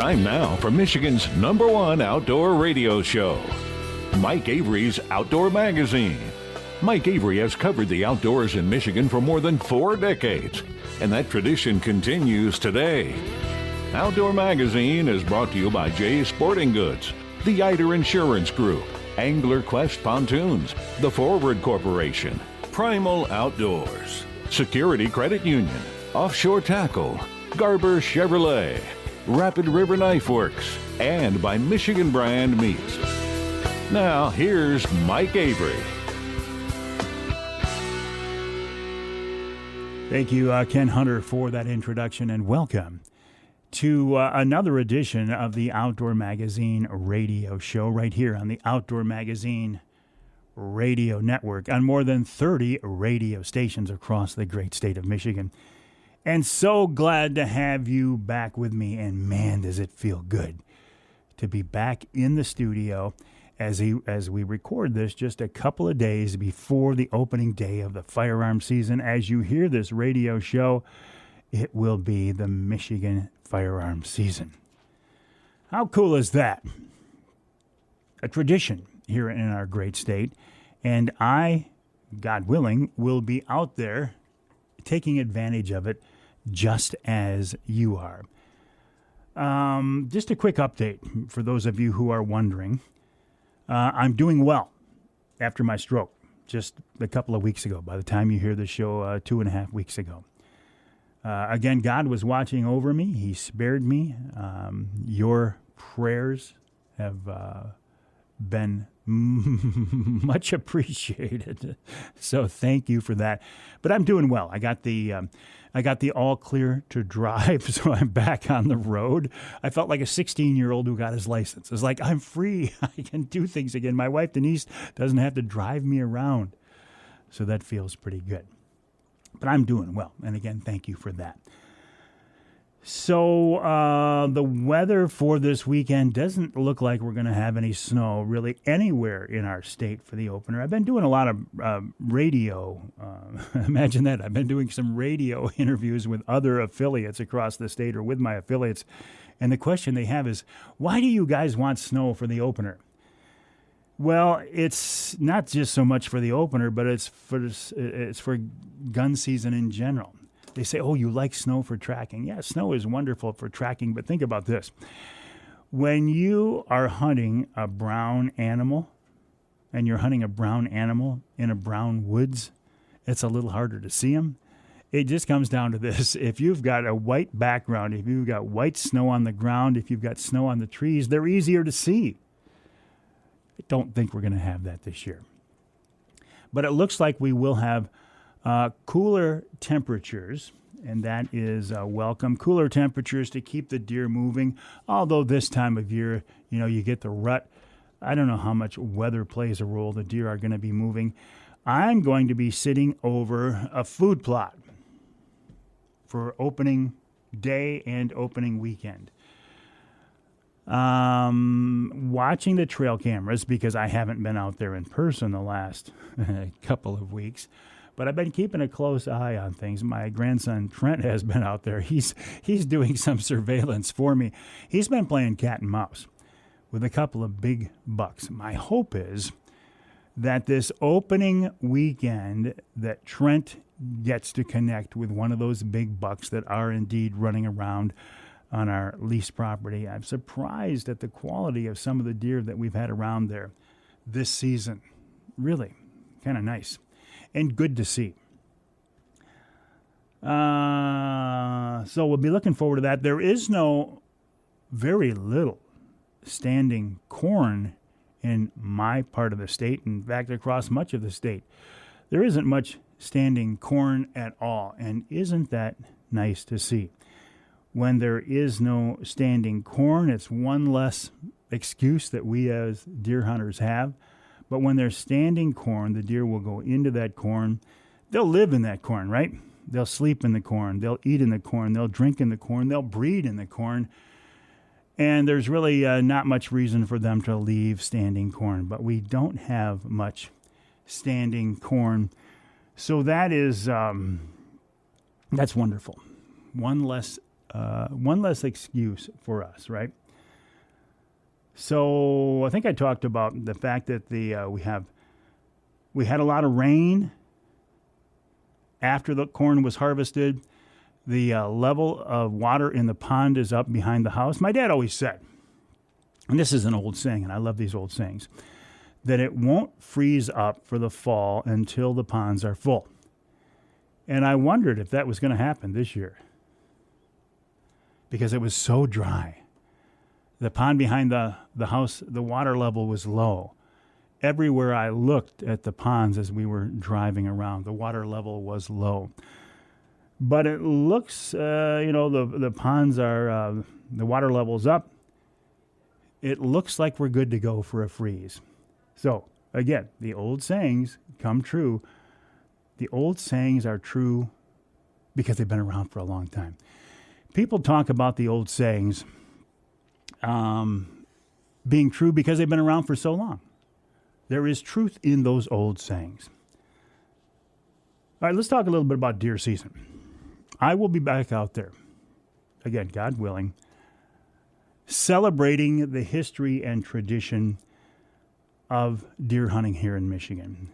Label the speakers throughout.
Speaker 1: Time now for Michigan's #1 outdoor radio show, Mike Avery's Outdoor Magazine. Mike Avery has covered the outdoors in Michigan for more than 4 decades, and that tradition continues today. Outdoor Magazine is brought to you by Jay's Sporting Goods, the Eider Insurance Group, Angler Quest Pontoons, the Forward Corporation, Primal Outdoors, Security Credit Union, Offshore Tackle, Garber Chevrolet, Rapid River Knife Works, and by Michigan Brand Meats. Now, here's Mike Avery.
Speaker 2: Thank you, Ken Hunter, for that introduction, and welcome to another edition of the Outdoor Magazine radio show right here on the Outdoor Magazine radio network on more than 30 radio stations across the great state of Michigan. And so glad to have you back with me, and man, does it feel good to be back in the studio as we record this just a couple of days before the opening day of the firearm season. As you hear this radio show, it will be the Michigan firearm season. How cool is that? A tradition here in our great state, and I, God willing, will be out there taking advantage of it just as you are. Just a quick update for those of you who are wondering. I'm doing well after my stroke just a couple of weeks ago, by the time you hear the show 2.5 weeks ago. Again, God was watching over me. He spared me. Your prayers have been much appreciated. So thank you for that. But I'm doing well. I got the all clear to drive, so I'm back on the road. I felt like a 16-year-old who got his license. It's like, I'm free. I can do things again. My wife, Denise, doesn't have to drive me around. So that feels pretty good. But I'm doing well. And again, thank you for that. So the weather for this weekend doesn't look like we're going to have any snow really anywhere in our state for the opener. I've been doing a lot of radio. Imagine that. I've been doing some radio interviews with other affiliates across the state, or with my affiliates. And the question they have is, why do you guys want snow for the opener? Well, it's not just so much for the opener, but it's for gun season in general. They say, oh, you like snow for tracking. Yeah, snow is wonderful for tracking, but think about this. When you are hunting a brown animal, and you're hunting a brown animal in a brown woods, it's a little harder to see them. It just comes down to this. If you've got a white background, if you've got white snow on the ground, if you've got snow on the trees, they're easier to see. I don't think we're going to have that this year. But it looks like we will have cooler temperatures, and that is welcome. Cooler temperatures to keep the deer moving, although this time of year, you get the rut. I don't know how much weather plays a role. The deer are going to be moving. I'm going to be sitting over a food plot for opening day and opening weekend. Watching the trail cameras, because I haven't been out there in person the last couple of weeks. But I've been keeping a close eye on things. My grandson Trent has been out there. He's doing some surveillance for me. He's been playing cat and mouse with a couple of big bucks. My hope is that this opening weekend that Trent gets to connect with one of those big bucks that are indeed running around on our lease property. I'm surprised at the quality of some of the deer that we've had around there this season. Really kind of nice. And good to see. So we'll be looking forward to that. There is very little standing corn in my part of the state. In fact, across much of the state, there isn't much standing corn at all. And isn't that nice to see? When there is no standing corn, it's one less excuse that we as deer hunters have. But when there's standing corn, the deer will go into that corn. They'll live in that corn, right? They'll sleep in the corn. They'll eat in the corn. They'll drink in the corn. They'll breed in the corn. And there's really not much reason for them to leave standing corn. But we don't have much standing corn. So that is, that's wonderful. One less one less excuse for us, right? So I think I talked about the fact that we had a lot of rain after the corn was harvested. The level of water in the pond is up behind the house. My dad always said, and this is an old saying, and I love these old sayings, that it won't freeze up for the fall until the ponds are full. And I wondered if that was going to happen this year because it was so dry. The pond behind the house, the water level was low. Everywhere I looked at the ponds as we were driving around, the water level was low. But it looks, the ponds are, the water level's up. It looks like we're good to go for a freeze. So, again, the old sayings come true. The old sayings are true because they've been around for a long time. People talk about the old sayings being true because they've been around for so long. There is truth in those old sayings. All right, let's talk a little bit about deer season. I will be back out there, again, God willing, celebrating the history and tradition of deer hunting here in Michigan.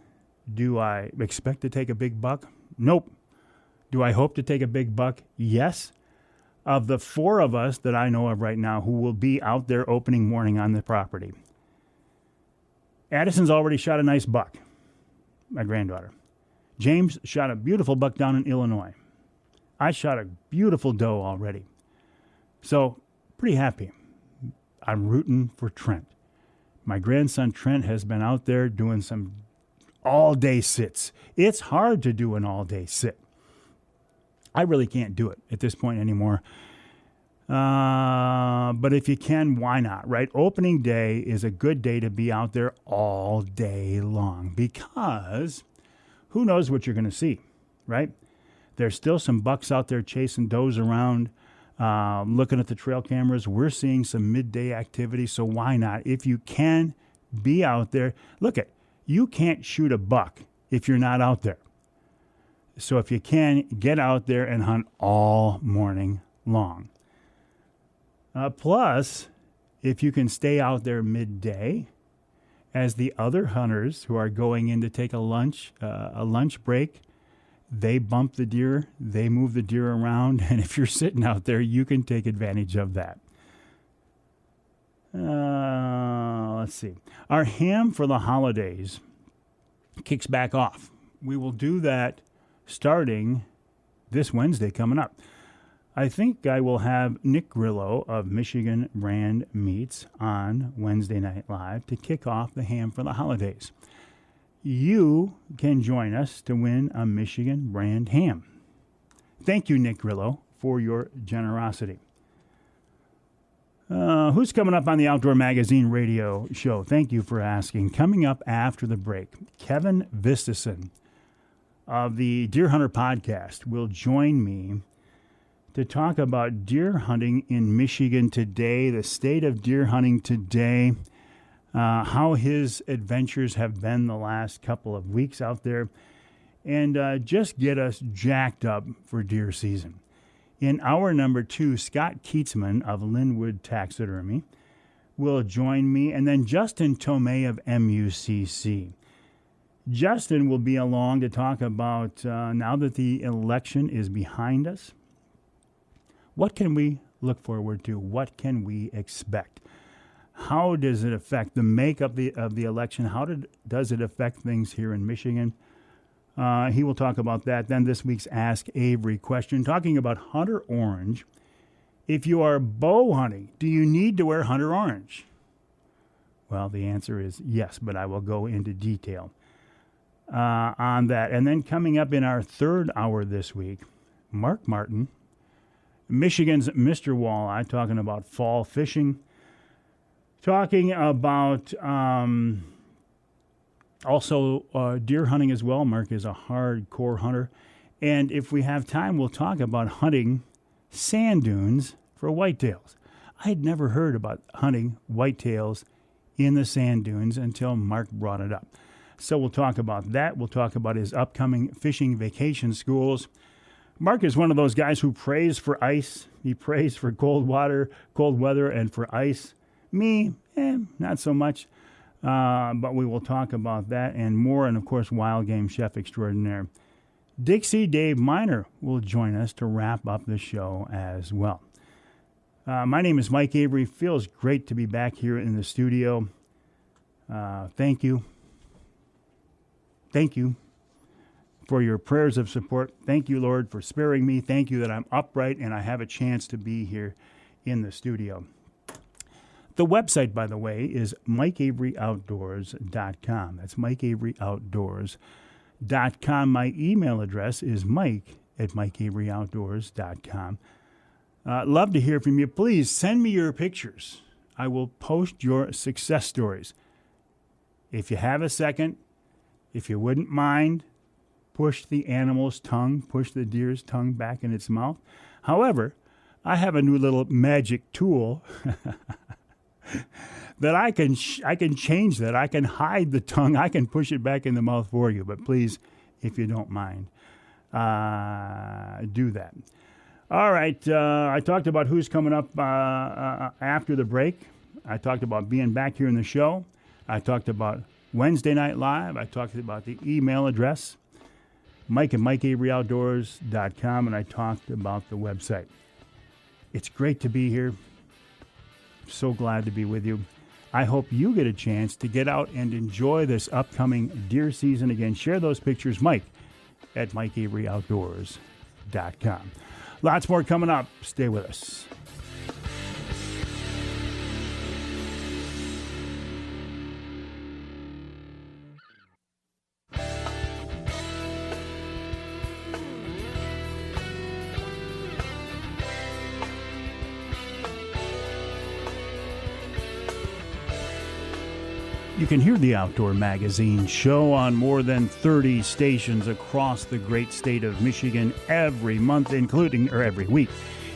Speaker 2: Do I expect to take a big buck? Nope. Do I hope to take a big buck? Yes. Of the 4 of us that I know of right now who will be out there opening morning on the property, Addison's already shot a nice buck, my granddaughter. James shot a beautiful buck down in Illinois. I shot a beautiful doe already. So, pretty happy. I'm rooting for Trent. My grandson Trent has been out there doing some all-day sits. It's hard to do an all-day sit. I really can't do it at this point anymore. But if you can, why not, right? Opening day is a good day to be out there all day long because who knows what you're going to see, right? There's still some bucks out there chasing does around, looking at the trail cameras. We're seeing some midday activity, so why not? If you can be out there, you can't shoot a buck if you're not out there. So if you can, get out there and hunt all morning long. Plus, if you can stay out there midday, as the other hunters who are going in to take a lunch break, they bump the deer, they move the deer around, and if you're sitting out there, you can take advantage of that. Let's see. Our ham for the holidays kicks back off. We will do that starting this Wednesday coming up. I think I will have Nick Grillo of Michigan Brand Meats on Wednesday Night Live to kick off the ham for the holidays. You can join us to win a Michigan brand ham. Thank you, Nick Grillo, for your generosity. Who's coming up on the Outdoor Magazine radio show? Thank you for asking. Coming up after the break, Kevin Vistisen of the Deer Hunter podcast will join me to talk about deer hunting in Michigan today, the state of deer hunting today, how his adventures have been the last couple of weeks out there, and just get us jacked up for deer season. In hour number 2, Scott Kietzman of Linwood Taxidermy will join me, and then Justin Tomei of MUCC. Justin will be along to talk about, now that the election is behind us, what can we look forward to? What can we expect? How does it affect the makeup of the election? How does it affect things here in Michigan? He will talk about that. Then this week's Ask Avery question, talking about hunter orange. If you are bow hunting, do you need to wear hunter orange? Well, the answer is yes, but I will go into detail on that. And then coming up in our 3rd hour this week, Mark Martin, Michigan's Mr. Walleye, talking about fall fishing, talking about also deer hunting as well. Mark is a hardcore hunter. And if we have time, we'll talk about hunting sand dunes for whitetails. I had never heard about hunting whitetails in the sand dunes until Mark brought it up. So we'll talk about that. We'll talk about his upcoming fishing vacation schools. Mark is one of those guys who prays for ice He prays for cold weather, and for ice. Me, not so much. But we will talk about that and more, and of course, wild game chef extraordinaire Dixie Dave Minar will join us to wrap up the show as well. My name is Mike Avery. Feels great to be back here in the studio. Thank you. Thank you for your prayers of support. Thank you, Lord, for sparing me. Thank you that I'm upright and I have a chance to be here in the studio. The website, by the way, is MikeAveryOutdoors.com. That's MikeAveryOutdoors.com. My email address is mike@MikeAveryOutdoors.com. Love to hear from you. Please send me your pictures. I will post your success stories. If you have a second, if you wouldn't mind, push the animal's tongue, push the deer's tongue back in its mouth. However, I have a new little magic tool that I can change that. I can hide the tongue. I can push it back in the mouth for you. But please, if you don't mind, do that. All right. I talked about who's coming up after the break. I talked about being back here in the show. I talked about Wednesday Night Live. I talked about the email address, Mike@MikeAveryOutdoors.com, and I talked about the website. It's great to be here. So glad to be with you. I hope you get a chance to get out and enjoy this upcoming deer season. Again, share those pictures, Mike@MikeAveryOutdoors.com. Lots more coming up. Stay with us. You can hear the Outdoor Magazine show on more than 30 stations across the great state of Michigan every month, every week,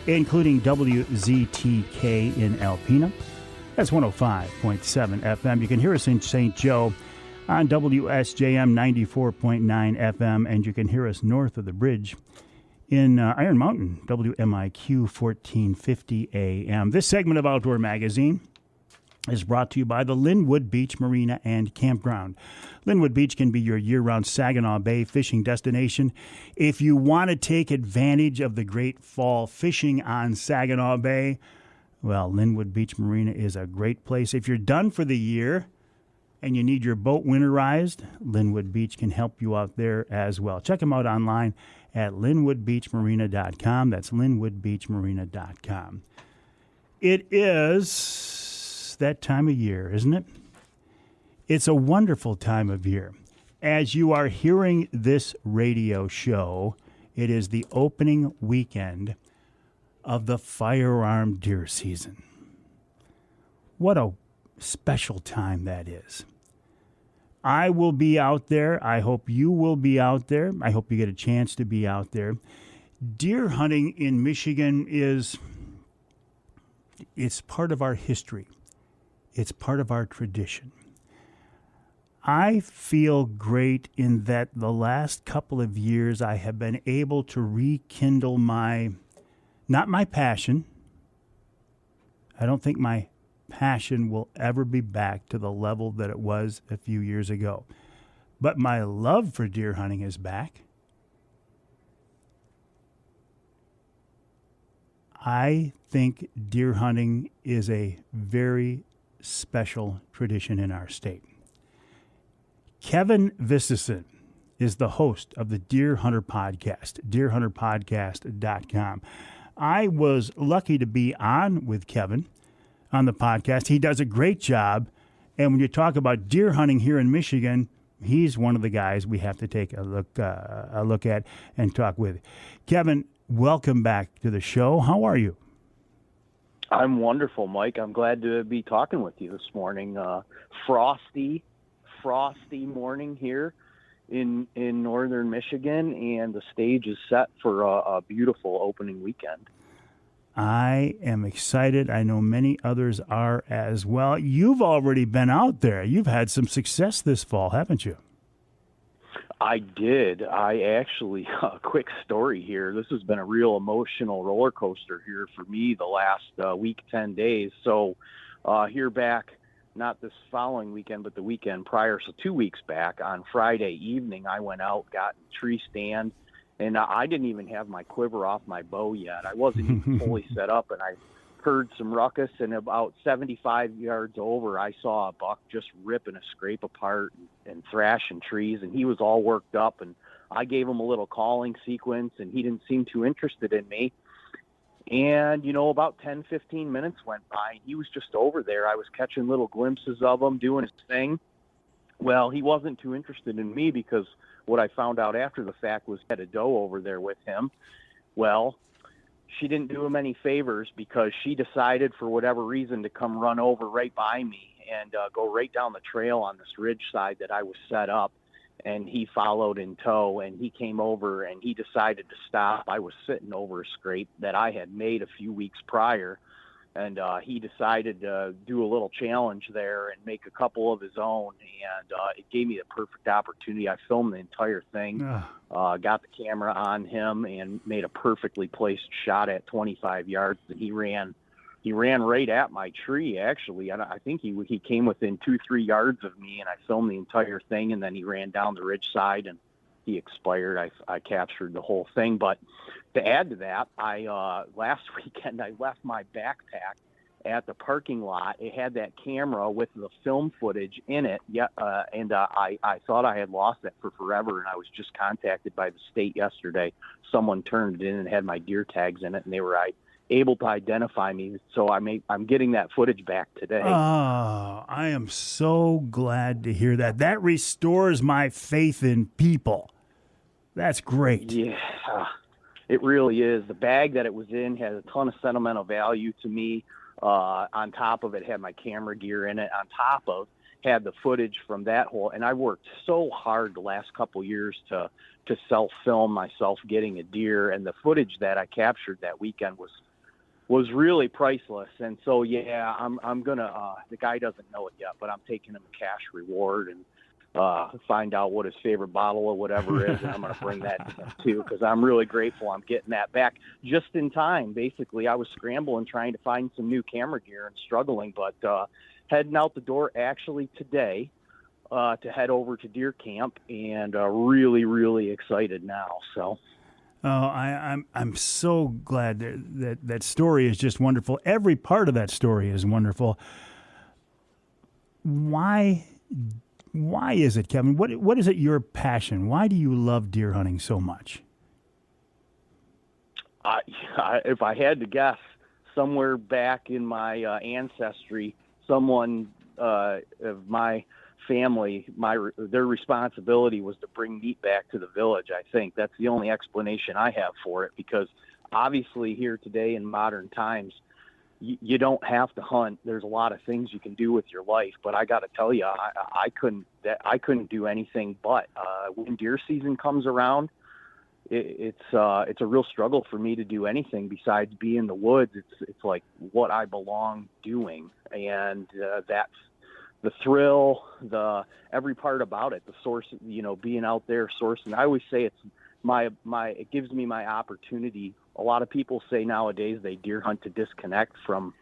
Speaker 2: including WZTK in Alpena. That's 105.7 FM. You can hear us in St. Joe on WSJM 94.9 FM, and you can hear us north of the bridge in Iron Mountain, WMIQ 1450 AM. This segment of Outdoor Magazine is brought to you by the Linwood Beach Marina and Campground. Linwood Beach can be your year-round Saginaw Bay fishing destination. If you want to take advantage of the great fall fishing on Saginaw Bay, well, Linwood Beach Marina is a great place. If you're done for the year and you need your boat winterized, Linwood Beach can help you out there as well. Check them out online at linwoodbeachmarina.com. That's linwoodbeachmarina.com. It is that time of year, isn't it? It's a wonderful time of year. As you are hearing this radio show, it is the opening weekend of the firearm deer season. What a special time that is. I will be out there. I hope you will be out there. I hope you get a chance to be out there. Deer hunting in Michigan it's part of our history. It's part of our tradition. I feel great in that the last couple of years I have been able to rekindle not my passion. I don't think my passion will ever be back to the level that it was a few years ago. But my love for deer hunting is back. I think deer hunting is a very special tradition in our state. Kevin Vistisen is the host of the Deer Hunter Podcast, deerhunterpodcast.com. I was lucky to be on with Kevin on the podcast. He does a great job. And when you talk about deer hunting here in Michigan, he's one of the guys we have to take a look at and talk with. Kevin, welcome back to the show. How are you?
Speaker 3: I'm wonderful, Mike. I'm glad to be talking with you this morning. Frosty morning here in northern Michigan, and the stage is set for a beautiful opening weekend.
Speaker 2: I am excited. I know many others are as well. You've already been out there. You've had some success this fall, haven't you?
Speaker 3: I did. I actually, a quick story here. This has been a real emotional roller coaster here for me the last week, 10 days. So here back, not this following weekend, but the weekend prior, so 2 weeks back, on Friday evening, I went out, got in a tree stand, and I didn't even have my quiver off my bow yet. I wasn't even fully set up, and I heard some ruckus, and about 75 yards over, I saw a buck just ripping a scrape apart and thrashing trees, and he was all worked up, and I gave him a little calling sequence, and he didn't seem too interested in me. And, about 10, 15 minutes went by. He was just over there. I was catching little glimpses of him doing his thing. Well, he wasn't too interested in me because what I found out after the fact was he had a doe over there with him. Well, she didn't do him any favors because she decided for whatever reason to come run over right by me and go right down the trail on this ridge side that I was set up. And he followed in tow, and he came over and he decided to stop. I was sitting over a scrape that I had made a few weeks prior, and he decided to do a little challenge there and make a couple of his own, and it gave me the perfect opportunity. I filmed the entire thing, got the camera on him, and made a perfectly placed shot at 25 yards, and he ran right at my tree, actually. And I think he came within 2-3 yards of me, and I filmed the entire thing, and then he ran down the ridge side, and he expired. I captured the whole thing. But to add to that, last weekend I left my backpack at the parking lot. It had that camera with the film footage in it, and I thought I had lost it for forever, and I was just contacted by the state yesterday. Someone turned it in and had my deer tags in it, and they were able to identify me, so I'm getting that footage back today.
Speaker 2: Oh, I am so glad to hear that. That restores my faith in people. That's great.
Speaker 3: Yeah, it really is. The bag that it was in had a ton of sentimental value to me. On top of it, had my camera gear in it. On top of had the footage from that whole, and I worked so hard the last couple years to self-film myself getting a deer, and the footage that I captured that weekend was really priceless. And so, yeah, I'm gonna, the guy doesn't know it yet, but I'm taking him a cash reward and find out what his favorite bottle of whatever is, and I'm gonna bring that to him too, because I'm really grateful I'm getting that back just in time. Basically, I was scrambling trying to find some new camera gear and struggling, but heading out the door actually today to head over to deer camp, and really, really excited now. So.
Speaker 2: Oh, I'm so glad that story is just wonderful. Every part of that story is wonderful. Why is it, Kevin? What is it your passion? Why do you love deer hunting so much?
Speaker 3: If I had to guess, somewhere back in my ancestry, someone of my family, their responsibility was to bring meat back to the village. I think that's the only explanation I have for it, because obviously here today in modern times, you don't have to hunt. There's a lot of things you can do with your life, but I got to tell you, I couldn't do anything but when deer season comes around, it's a real struggle for me to do anything besides be in the woods. It's like what I belong doing, and that's the thrill, every part about it, the source, being out there sourcing. I always say it's it gives me my opportunity. A lot of people say nowadays they deer hunt to disconnect from,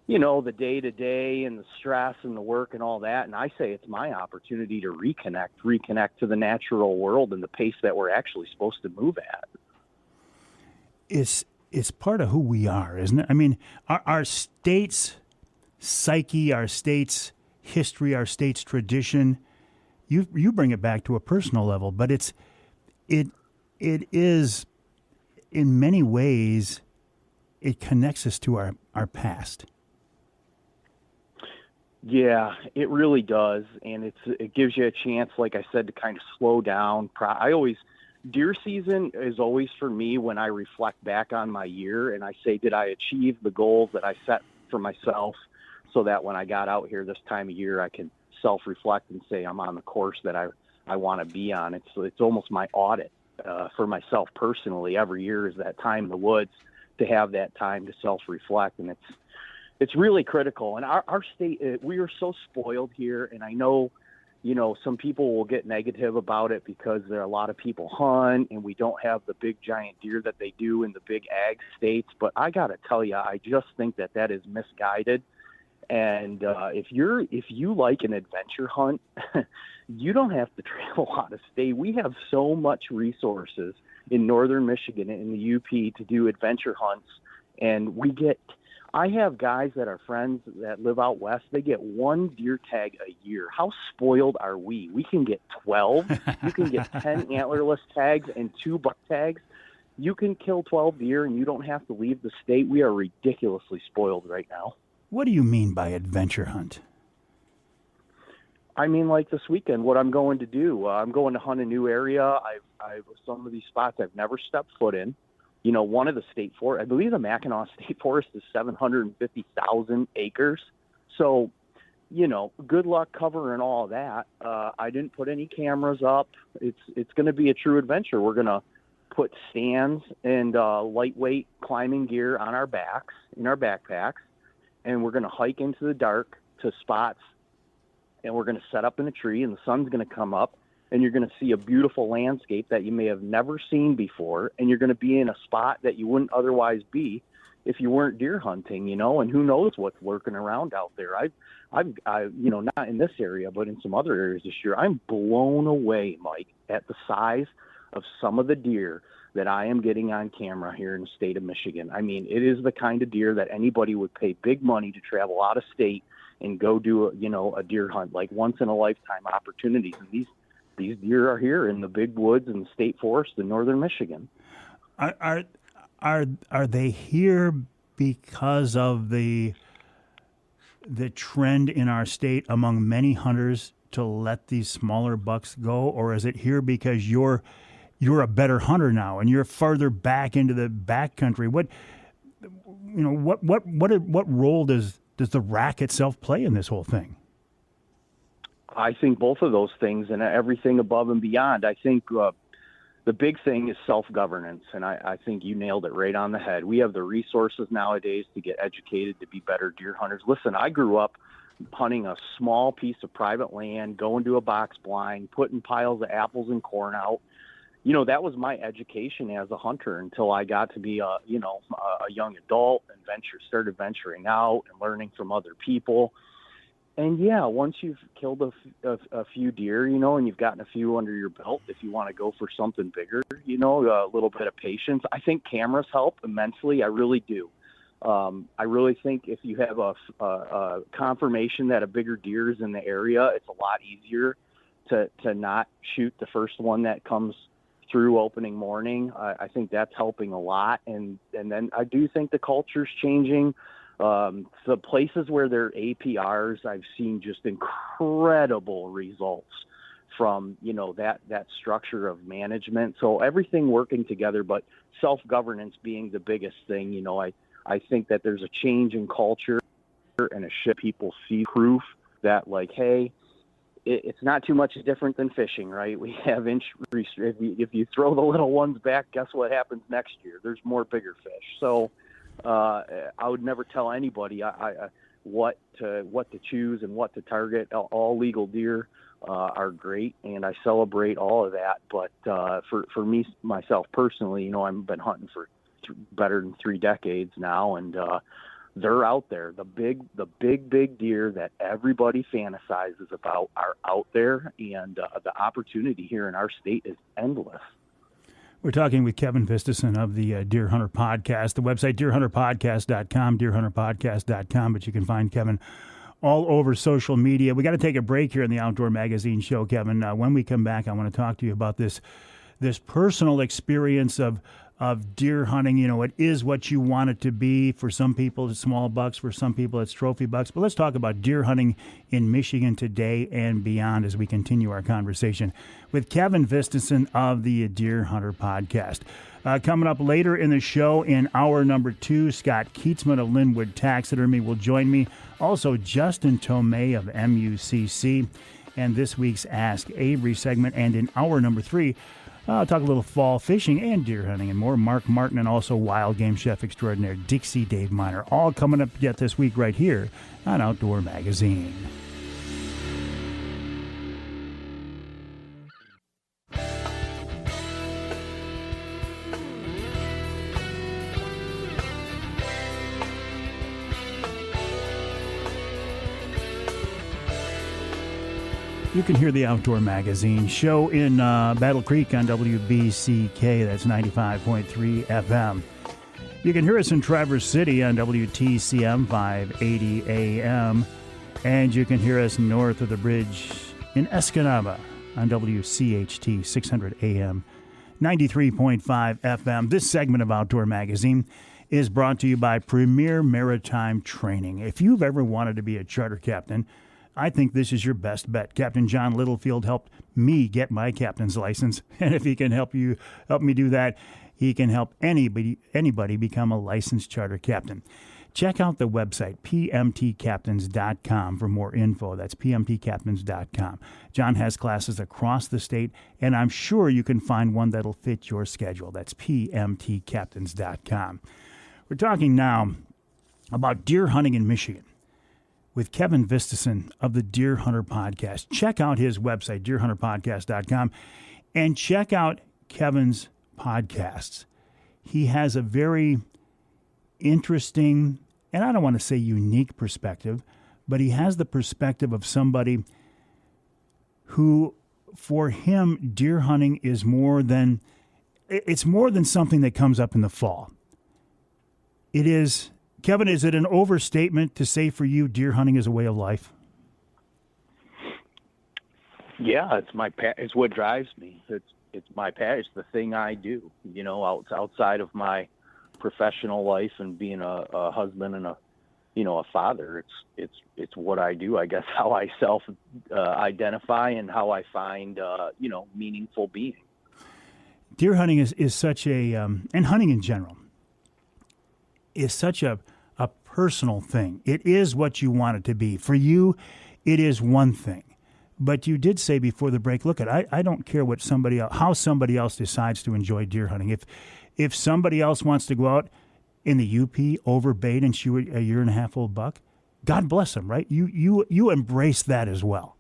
Speaker 3: the day to day and the stress and the work and all that. And I say it's my opportunity to reconnect to the natural world and the pace that we're actually supposed to move at.
Speaker 2: It's part of who we are, isn't it? I mean, our state's psyche, our state's history, our state's tradition, you bring it back to a personal level, but it is in many ways it connects us to our past.
Speaker 3: Yeah, it really does, and it gives you a chance, like I said, to kind of slow down. Deer season is always for me when I reflect back on my year and I say, did I achieve the goals that I set for myself? So that when I got out here this time of year, I can self-reflect and say I'm on the course that I want to be on. It's almost my audit for myself personally. Every year is that time in the woods to have that time to self-reflect, and it's really critical. And our state, we are so spoiled here, and I know, some people will get negative about it because there are a lot of people hunt and we don't have the big giant deer that they do in the big ag states. But I got to tell you, I just think that is misguided. And if you like an adventure hunt, you don't have to travel out of state. We have so much resources in northern Michigan and in the UP to do adventure hunts. And I have guys that are friends that live out west. They get one deer tag a year. How spoiled are we? We can get 12. You can get 10 antlerless tags and 2 buck tags. You can kill 12 deer and you don't have to leave the state. We are ridiculously spoiled right now.
Speaker 2: What do you mean by adventure hunt?
Speaker 3: I mean, like this weekend, what I'm going to do. I'm going to hunt a new area. I've some of these spots I've never stepped foot in. One of the state forest, I believe the Mackinac State Forest is 750,000 acres. So, good luck covering all that. I didn't put any cameras up. It's going to be a true adventure. We're going to put stands and lightweight climbing gear on our backs, in our backpacks, and we're going to hike into the dark to spots, and we're going to set up in a tree, and the sun's going to come up, and you're going to see a beautiful landscape that you may have never seen before, and you're going to be in a spot that you wouldn't otherwise be if you weren't deer hunting, and who knows what's lurking around out there. I've not in this area, but in some other areas this year, I'm blown away, Mike, at the size of some of the deer that I am getting on camera here in the state of Michigan. I mean, it is the kind of deer that anybody would pay big money to travel out of state and go do a deer hunt, like once in a lifetime opportunities. And these deer are here in the big woods and the state forest in northern Michigan.
Speaker 2: Are they here because of the trend in our state among many hunters to let these smaller bucks go, or is it here because you're a better hunter now and you're farther back into the backcountry? What role does the rack itself play in this whole thing?
Speaker 3: I think both of those things and everything above and beyond. I think the big thing is self-governance, and I think you nailed it right on the head. We have the resources nowadays to get educated, to be better deer hunters. Listen, I grew up hunting a small piece of private land, going to a box blind, putting piles of apples and corn out. That was my education as a hunter until I got to be a young adult and started venturing out and learning from other people. And yeah, once you've killed a few deer, and you've gotten a few under your belt, if you want to go for something bigger, a little bit of patience. I think cameras help immensely. I really do. I really think if you have a confirmation that a bigger deer is in the area, it's a lot easier to not shoot the first one that comes through opening morning. I think that's helping a lot. And then I do think the culture's changing. The places where there are APRs, I've seen just incredible results from, that structure of management. So everything working together, but self-governance being the biggest thing. I think that there's a change in culture and a shift. People see proof that, like, hey, it's not too much different than fishing, right? We have if you throw the little ones back, guess what happens next year? There's more bigger fish. So I would never tell anybody what to choose and what to target. All legal deer are great, and I celebrate all of that. But for me, myself personally, I've been hunting for better than 3 decades now, and they're out there. The big deer that everybody fantasizes about are out there, and the opportunity here in our state is endless.
Speaker 2: We're talking with Kevin Vistisen of the Deer Hunter Podcast. The website, deerhunterpodcast.com, deerhunterpodcast.com, but you can find Kevin all over social media. We got to take a break here in the Outdoor Magazine show, Kevin. When we come back, I want to talk to you about this personal experience of deer hunting. It is what you want it to be. For some people, it's small bucks. For some people, it's trophy bucks. But let's talk about deer hunting in Michigan today and beyond as we continue our conversation with Kevin Vistisen of the Deer Hunter Podcast. Coming up later in the show, in hour number 2, Scott Kietzman of Linwood Taxidermy will join me. Also, Justin Tomei of MUCC. And this week's Ask Avery segment. And in hour number 3, I'll talk a little fall fishing and deer hunting and more. Mark Martin and also wild game chef extraordinaire Dixie Dave Minar, all coming up yet this week right here on Outdoor Magazine. You can hear the Outdoor Magazine show in Battle Creek on WBCK. That's 95.3 FM. You can hear us in Traverse City on WTCM 580 AM. And you can hear us north of the bridge in Escanaba on WCHT 600 AM, 93.5 FM. This segment of Outdoor Magazine is brought to you by Premier Maritime Training. If you've ever wanted to be a charter captain, I think this is your best bet. Captain John Littlefield helped me get my captain's license, and if he can help me do that, he can help anybody become a licensed charter captain. Check out the website, pmtcaptains.com, for more info. That's pmtcaptains.com. John has classes across the state, and I'm sure you can find one that'll fit your schedule. That's pmtcaptains.com. We're talking now about deer hunting in Michigan with Kevin Vistisen of the Deer Hunter Podcast. Check out his website, deerhunterpodcast.com, and check out Kevin's podcasts. He has a very interesting, and I don't want to say unique perspective, but he has the perspective of somebody who, for him, deer hunting is more than something that comes up in the fall. It is, Kevin, is it an overstatement to say for you deer hunting is a way of life?
Speaker 3: Yeah, it's what drives me. It's my passion. It's the thing I do. Outside of my professional life and being a husband and a father, it's what I do. I guess how I self identify and how I find meaningful being.
Speaker 2: Deer hunting is such a and hunting in general is such a personal thing. It is what you want it to be. For you, it is one thing. But you did say before the break, look, I don't care how somebody else decides to enjoy deer hunting. If somebody else wants to go out in the UP over bait and shoot a 1.5-year-old buck, God bless them, right? You embrace that as well.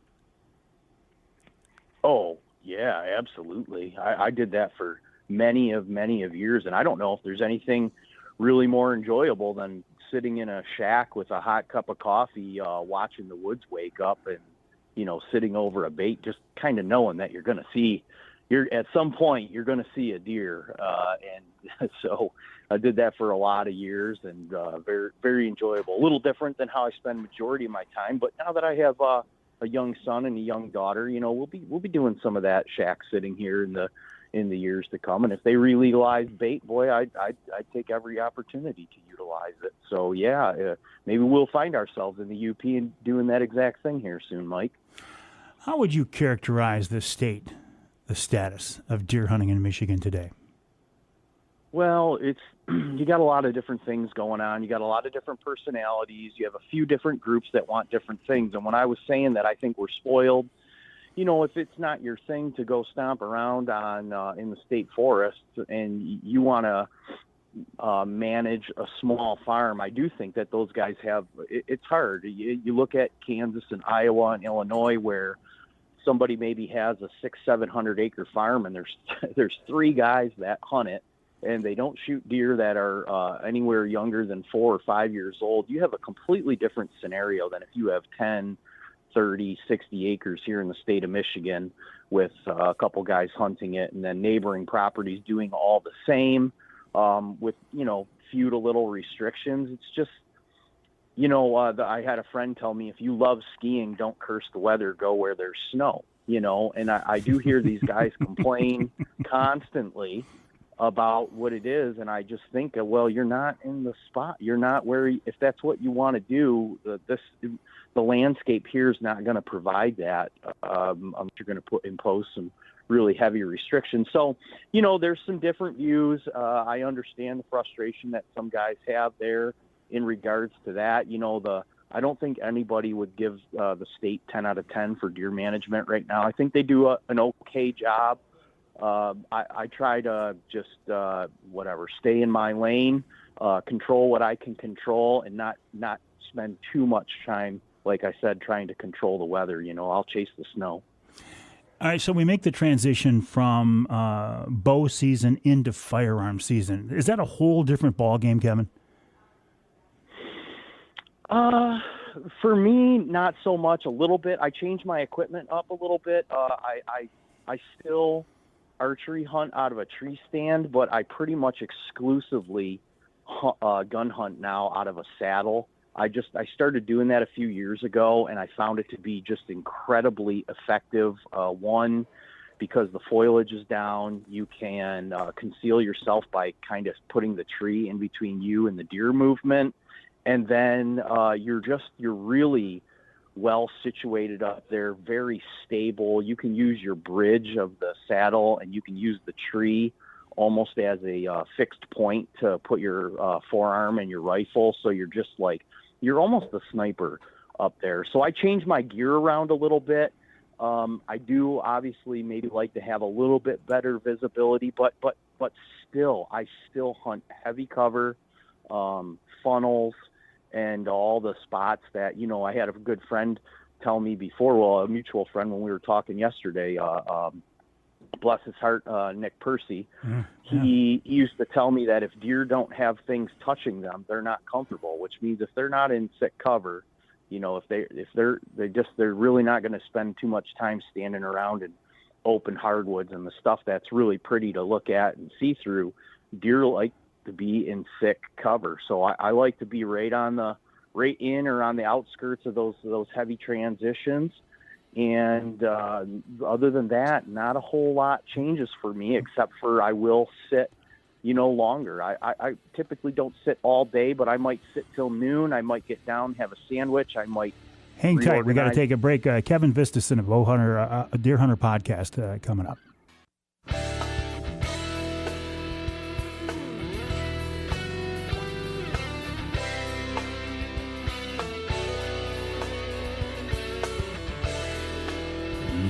Speaker 3: Oh, yeah, absolutely. I did that for many of years, and I don't know if there's anything really more enjoyable than sitting in a shack with a hot cup of coffee, watching the woods wake up and, sitting over a bait, just kind of knowing that at some point you're going to see a deer. And so I did that for a lot of years, and very, very enjoyable. A little different than how I spend majority of my time. But now that I have a young son and a young daughter, we'll be doing some of that shack sitting here in the years to come. And if they re-legalize bait, boy, I'd take every opportunity to utilize it. So yeah, maybe we'll find ourselves in the UP and doing that exact thing here soon, Mike.
Speaker 2: How would you characterize the status of deer hunting in Michigan today?
Speaker 3: Well, you got a lot of different things going on. You got a lot of different personalities. You have a few different groups that want different things. And when I was saying that I think we're spoiled, if it's not your thing to go stomp around in the state forest and you want to manage a small farm, I do think that those guys it's hard. You look at Kansas and Iowa and Illinois where somebody maybe has a 600-700 acre farm and there's 3 guys that hunt it, and they don't shoot deer that are anywhere younger than 4 or 5 years old. You have a completely different scenario than if you have 10, 30, 60 acres here in the state of Michigan with a couple guys hunting it, and then neighboring properties doing all the same with, few to little restrictions. It's just, I had a friend tell me, if you love skiing, don't curse the weather, go where there's snow, and I do hear these guys complain constantly about what it is. And I just think, well, you're not in the spot. You're not where, if that's what you want to do, the landscape here is not going to provide that. You're going to impose some really heavy restrictions. So, there's some different views. I understand the frustration that some guys have there in regards to that. I don't think anybody would give the state 10 out of 10 for deer management right now. I think they do an okay job. I try to just, stay in my lane, control what I can control, and not spend too much time, like I said, trying to control the weather. I'll chase the snow.
Speaker 2: All right, so we make the transition from bow season into firearm season. Is that a whole different ball game, Kevin?
Speaker 3: For me, not so much. A little bit. I changed my equipment up a little bit. I still archery hunt out of a tree stand, but I pretty much exclusively gun hunt now out of a saddle. I started doing that a few years ago, and I found it to be just incredibly effective. One, because the foliage is down, you can conceal yourself by kind of putting the tree in between you and the deer movement. And then you're really well situated up there, very stable. You can use your bridge of the saddle, and you can use the tree almost as a fixed point to put your forearm and your rifle. So you're almost a sniper up there. So I changed my gear around a little bit. I do obviously maybe like to have a little bit better visibility, but still, I still hunt heavy cover, funnels, and all the spots that, I had a good friend tell me before, well, a mutual friend, when we were talking yesterday, bless his heart, Nick Percy, he used to tell me that if deer don't have things touching them, they're not comfortable, which means if they're not in thick cover, if they're really not going to spend too much time standing around in open hardwoods and the stuff that's really pretty to look at and see through. Deer like to be in thick cover. So I like to be right in or on the outskirts of those heavy transitions. And other than that, not a whole lot changes for me, except for I will sit, longer. I typically don't sit all day, but I might sit till noon. I might get down, have a sandwich. I might
Speaker 2: hang tight. We got to take a break. Kevin Vistisen of a Deer Hunter podcast coming up.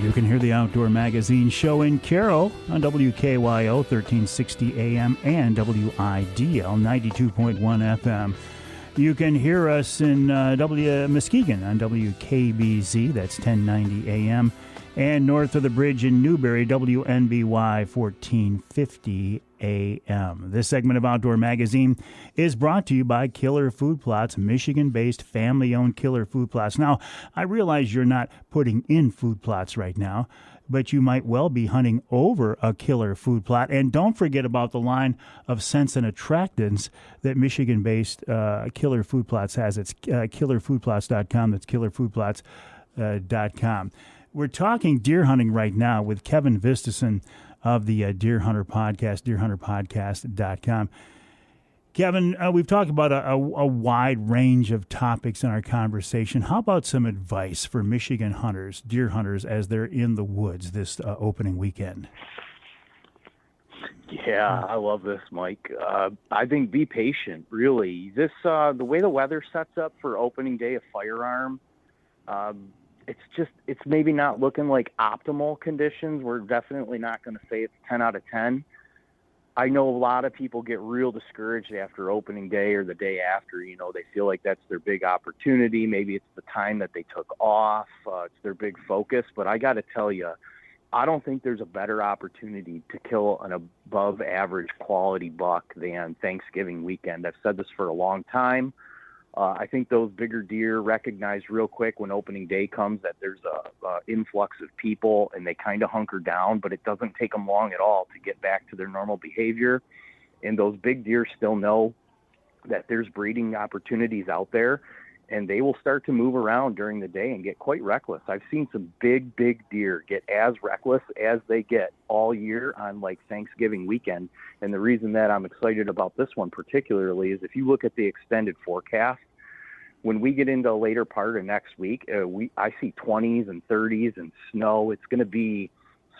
Speaker 2: You can hear the Outdoor Magazine show in Carroll on WKYO 1360 AM and WIDL 92.1 FM. You can hear us in Muskegon on WKBZ, that's 1090 AM, and north of the bridge in Newberry, WNBY 1450 AM. This segment of Outdoor Magazine is brought to you by Killer Food Plots, Michigan-based family-owned Killer Food Plots. Now, I realize you're not putting in food plots right now, but you might well be hunting over a killer food plot. And don't forget about the line of scents and attractants that Michigan-based Killer Food Plots has. It's killerfoodplots.com. That's killerfoodplots.com. We're talking deer hunting right now with Kevin Vistisen of the Deer Hunter Podcast, deerhunterpodcast.com. Kevin, we've talked about a wide range of topics in our conversation. How about some advice for Michigan hunters, deer hunters, as they're in the woods this opening weekend?
Speaker 3: Yeah, I love this, Mike. I think be patient, really. This the way the weather sets up for opening day of firearm, it's maybe not looking like optimal conditions. We're definitely not going to say it's 10 out of 10. I know a lot of people get real discouraged after opening day or the day after. They feel like that's their big opportunity. Maybe it's the time that they took off. It's their big focus. But I got to tell you, I don't think there's a better opportunity to kill an above average quality buck than Thanksgiving weekend. I've said this for a long time. I think those bigger deer recognize real quick when opening day comes that there's a influx of people, and they kind of hunker down, but it doesn't take them long at all to get back to their normal behavior. And those big deer still know that there's breeding opportunities out there, and they will start to move around during the day and get quite reckless. I've seen some big deer get as reckless as they get all year on like Thanksgiving weekend. And the reason that I'm excited about this one particularly is if you look at the extended forecast, when we get into a later part of next week, I see 20s and 30s and snow. It's going to be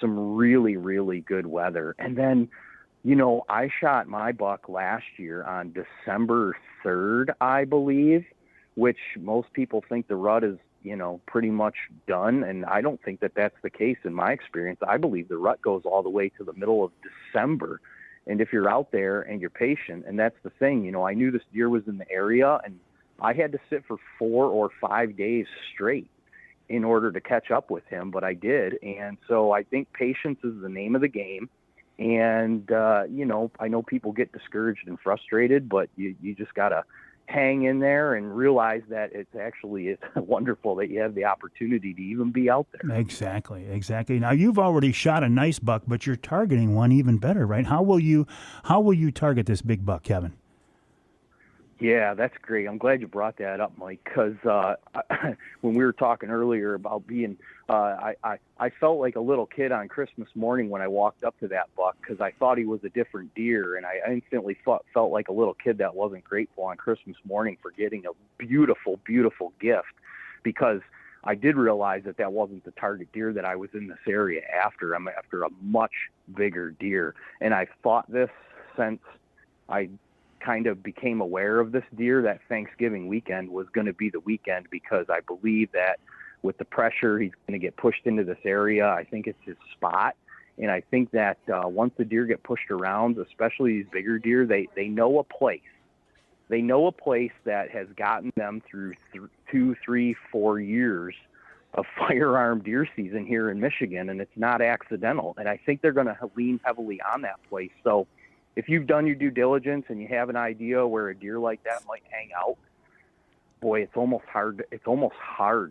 Speaker 3: some really, really good weather. And then, I shot my buck last year on December 3rd, I believe, which most people think the rut is, pretty much done. And I don't think that that's the case in my experience. I believe the rut goes all the way to the middle of December. And if you're out there and you're patient, and that's the thing, I knew this deer was in the area, and I had to sit for 4 or 5 days straight in order to catch up with him, but I did. And so I think patience is the name of the game. And, I know people get discouraged and frustrated, but you just got to hang in there and realize that it's wonderful that you have the opportunity to even be out there.
Speaker 2: Exactly. Now you've already shot a nice buck, but you're targeting one even better, right? How will you target this big buck, Kevin?
Speaker 3: Yeah, that's great. I'm glad you brought that up, Mike, because when we were talking earlier about being, I felt like a little kid on Christmas morning when I walked up to that buck, because I thought he was a different deer, and I instantly felt like a little kid that wasn't grateful on Christmas morning for getting a beautiful, beautiful gift, because I did realize that wasn't the target deer that I was in this area after. I'm after a much bigger deer, and I've thought this since I kind of became aware of this deer, that Thanksgiving weekend was going to be the weekend, because I believe that with the pressure, he's going to get pushed into this area. I think it's his spot. And I think that once the deer get pushed around, especially these bigger deer, they know a place. They know a place that has gotten them through 2, 3, 4 years of firearm deer season here in Michigan, and it's not accidental. And I think they're going to lean heavily on that place. So if you've done your due diligence and you have an idea where a deer like that might hang out, boy, it's almost hard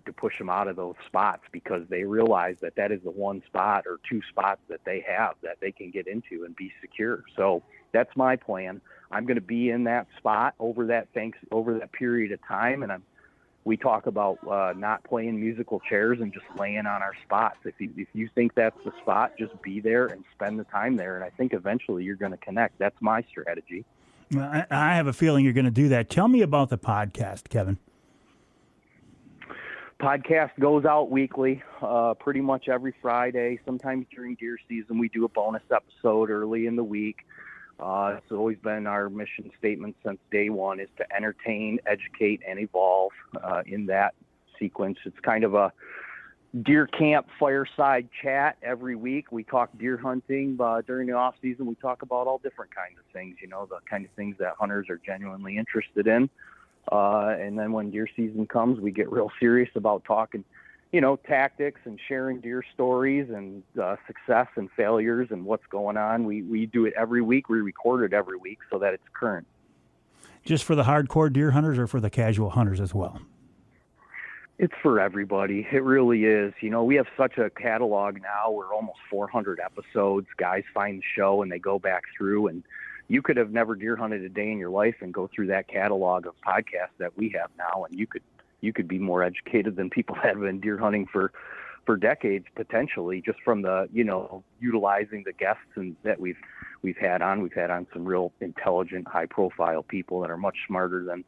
Speaker 3: to push them out of those spots, because they realize that is the one spot or two spots that they have that they can get into and be secure. So that's my plan. I'm going to be in that spot over that period of time, and we talk about not playing musical chairs and just laying on our spots. If you think that's the spot, just be there and spend the time there. And I think eventually you're going to connect. That's my strategy.
Speaker 2: Well, I have a feeling you're going to do that. Tell me about the podcast, Kevin.
Speaker 3: Podcast goes out weekly, pretty much every Friday. Sometimes during deer season, we do a bonus episode early in the week. It's always been our mission statement since day one, is to entertain, educate, and evolve in that sequence. It's kind of a deer camp fireside chat every week. We talk deer hunting. During the off season, we talk about all different kinds of things, the kind of things that hunters are genuinely interested in. And then when deer season comes, we get real serious about talking, tactics and sharing deer stories and success and failures and what's going on. We do it every week. We record it every week so that it's current.
Speaker 2: Just for the hardcore deer hunters or for the casual hunters as well?
Speaker 3: It's for everybody. It really is. We have such a catalog now. We're almost 400 episodes. Guys find the show and they go back through, and you could have never deer hunted a day in your life and go through that catalog of podcasts that we have now, and you could be more educated than people that have been deer hunting for decades, potentially, just from the, utilizing the guests that we've had on. We've had on some real intelligent, high profile people that are much smarter than,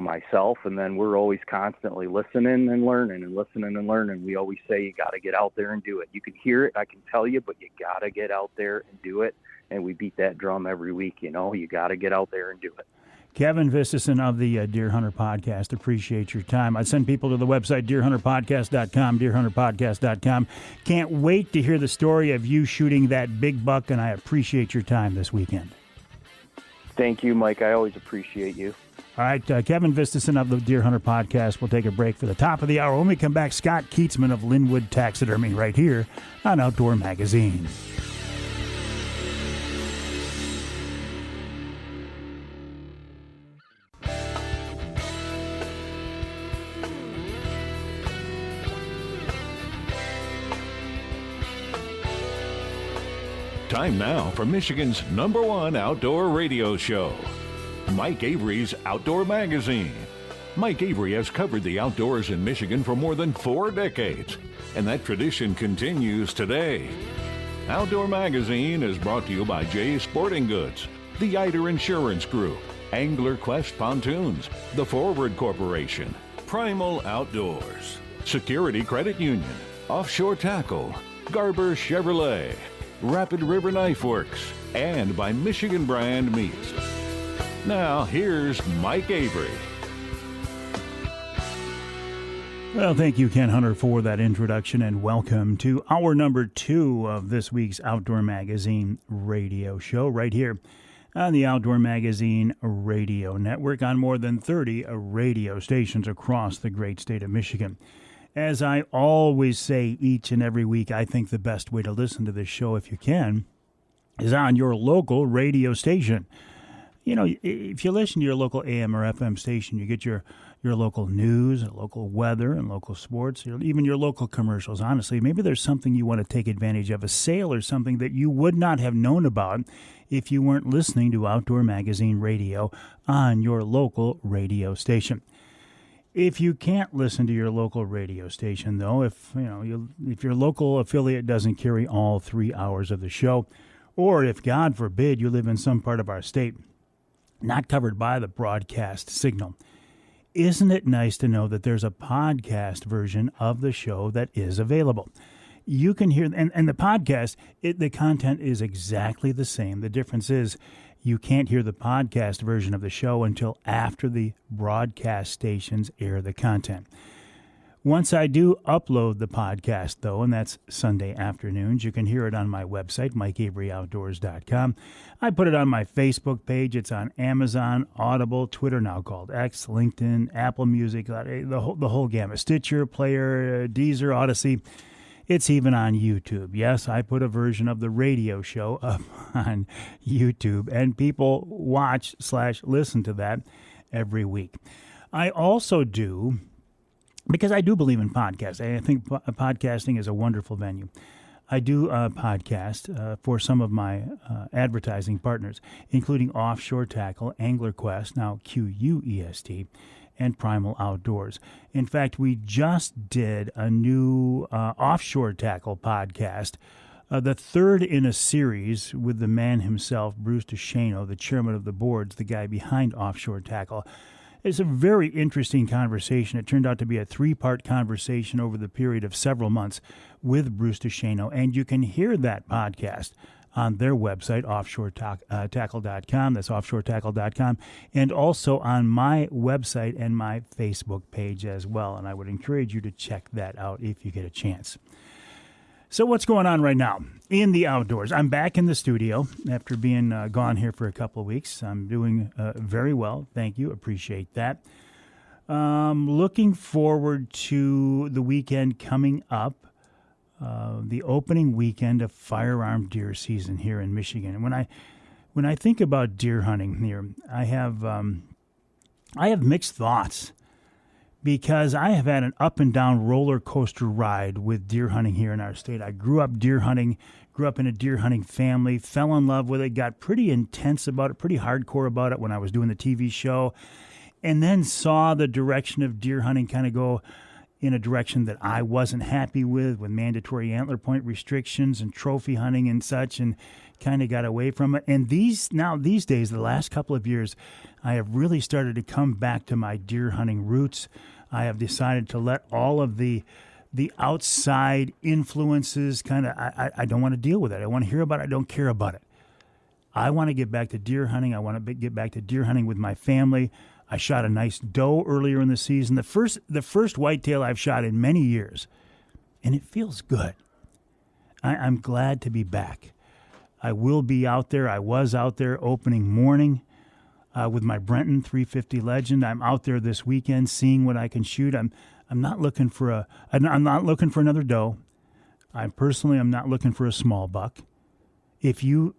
Speaker 3: myself. And then we're always constantly listening and learning. We always say, you got to get out there and do it. You can hear it, I can tell you, but you got to get out there and do it. And we beat that drum every week. You got to get out there and do it.
Speaker 2: Kevin Vistisen of the Deer Hunter Podcast, appreciate your time. I send people to the website, deerhunterpodcast.com, deerhunterpodcast.com. Can't wait to hear the story of you shooting that big buck, and I appreciate your time this weekend.
Speaker 3: Thank you, Mike. I always appreciate you.
Speaker 2: All right, Kevin Vistisen of the Deer Hunter Podcast. We'll take a break for the top of the hour. When we come back, Scott Kietzman of Linwood Taxidermy right here on Outdoor Magazine.
Speaker 1: Time now for Michigan's #1 outdoor radio show, Mike Avery's Outdoor Magazine. Mike Avery has covered the outdoors in Michigan for more than 4 decades, and that tradition continues today. Outdoor Magazine is brought to you by Jay's Sporting Goods, the Eider Insurance Group, Angler Quest Pontoons, the Forward Corporation, Primal Outdoors, Security Credit Union, Offshore Tackle, Garber Chevrolet, Rapid River Knife Works, and by Michigan Brand Meats. Now, here's Mike Avery.
Speaker 2: Well, thank you, Ken Hunter, for that introduction, and welcome to hour number 2 of this week's Outdoor Magazine radio show right here on the Outdoor Magazine Radio Network on more than 30 radio stations across the great state of Michigan. As I always say each and every week, I think the best way to listen to this show, if you can, is on your local radio station. if you listen to your local AM or FM station, you get your local news, local weather, and local sports, even your local commercials. Honestly, maybe there's something you want to take advantage of, a sale or something that you would not have known about if you weren't listening to Outdoor Magazine Radio on your local radio station. If you can't listen to your local radio station, though, if your local affiliate doesn't carry all 3 hours of the show, or if, God forbid, you live in some part of our state not covered by the broadcast signal, isn't it nice to know that there's a podcast version of the show that is available? You can hear, and the podcast, the content is exactly the same. The difference is you can't hear the podcast version of the show until after the broadcast stations air the content. Once I do upload the podcast, though, and that's Sunday afternoons, you can hear it on my website, MikeAveryOutdoors.com. I put it on my Facebook page. It's on Amazon, Audible, Twitter, now called X, LinkedIn, Apple Music, the whole gamut. Stitcher, Player, Deezer, Odyssey. It's even on YouTube. Yes, I put a version of the radio show up on YouTube, and people watch/listen to that every week. I also do, because I do believe in podcasting. I think podcasting is a wonderful venue. I do a podcast for some of my advertising partners, including Offshore Tackle, Angler Quest, now QUEST, and Primal Outdoors. In fact, we just did a new Offshore Tackle podcast, the third in a series with the man himself, Bruce DeShano, the chairman of the boards, the guy behind Offshore Tackle. It's a very interesting conversation. It turned out to be a 3-part conversation over the period of several months with Bruce DeShano, and you can hear that podcast on their website, offshoretackle.com. That's offshoretackle.com, and also on my website and my Facebook page as well. And I would encourage you to check that out if you get a chance. So what's going on right now in the outdoors? I'm back in the studio after being gone here for a couple of weeks. I'm doing very well. Thank you. Appreciate that. Looking forward to the weekend coming up. The opening weekend of firearm deer season here in Michigan. And when I think about deer hunting here, I have mixed thoughts, because I have had an up and down roller coaster ride with deer hunting here in our state. I grew up deer hunting, grew up in a deer hunting family, fell in love with it, got pretty intense about it, pretty hardcore about it when I was doing the TV show, and then saw the direction of deer hunting kind of go in a direction that I wasn't happy with mandatory antler point restrictions and trophy hunting and such, and kind of got away from it. And these days, the last couple of years, I have really started to come back to my deer hunting roots. I have decided to let all of the outside influences I don't want to deal with it. I want to hear about it. I don't care about it. I want to get back to deer hunting. I want to get back to deer hunting with my family. I shot a nice doe earlier in the season, the first whitetail I've shot in many years, and it feels good. I'm glad to be back. I will be out there. I was out there opening morning with my Brenton 350 Legend. I'm out there this weekend seeing what I can shoot. I'm not looking for another doe. I'm not looking for a small buck. If you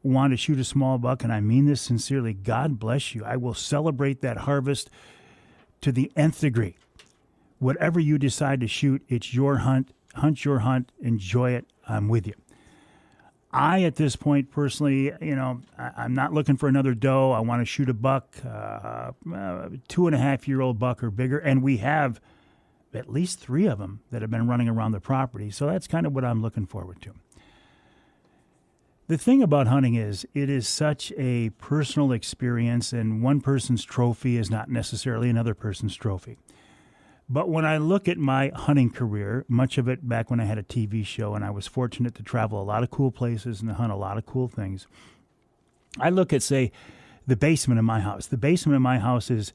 Speaker 2: want to shoot a small buck, and I mean this sincerely, God bless you. I will celebrate that harvest to the nth degree. Whatever you decide to shoot, it's your hunt. Hunt your hunt. Enjoy it. I'm with you. I, at this point, personally, I'm not looking for another doe. I want to shoot a buck, 2.5-year-old buck or bigger, and we have at least 3 of them that have been running around the property. So that's kind of what I'm looking forward to. The thing about hunting is it is such a personal experience, and one person's trophy is not necessarily another person's trophy. But when I look at my hunting career, much of it back when I had a TV show and I was fortunate to travel a lot of cool places and to hunt a lot of cool things, I look at, say, the basement of my house. The basement of my house is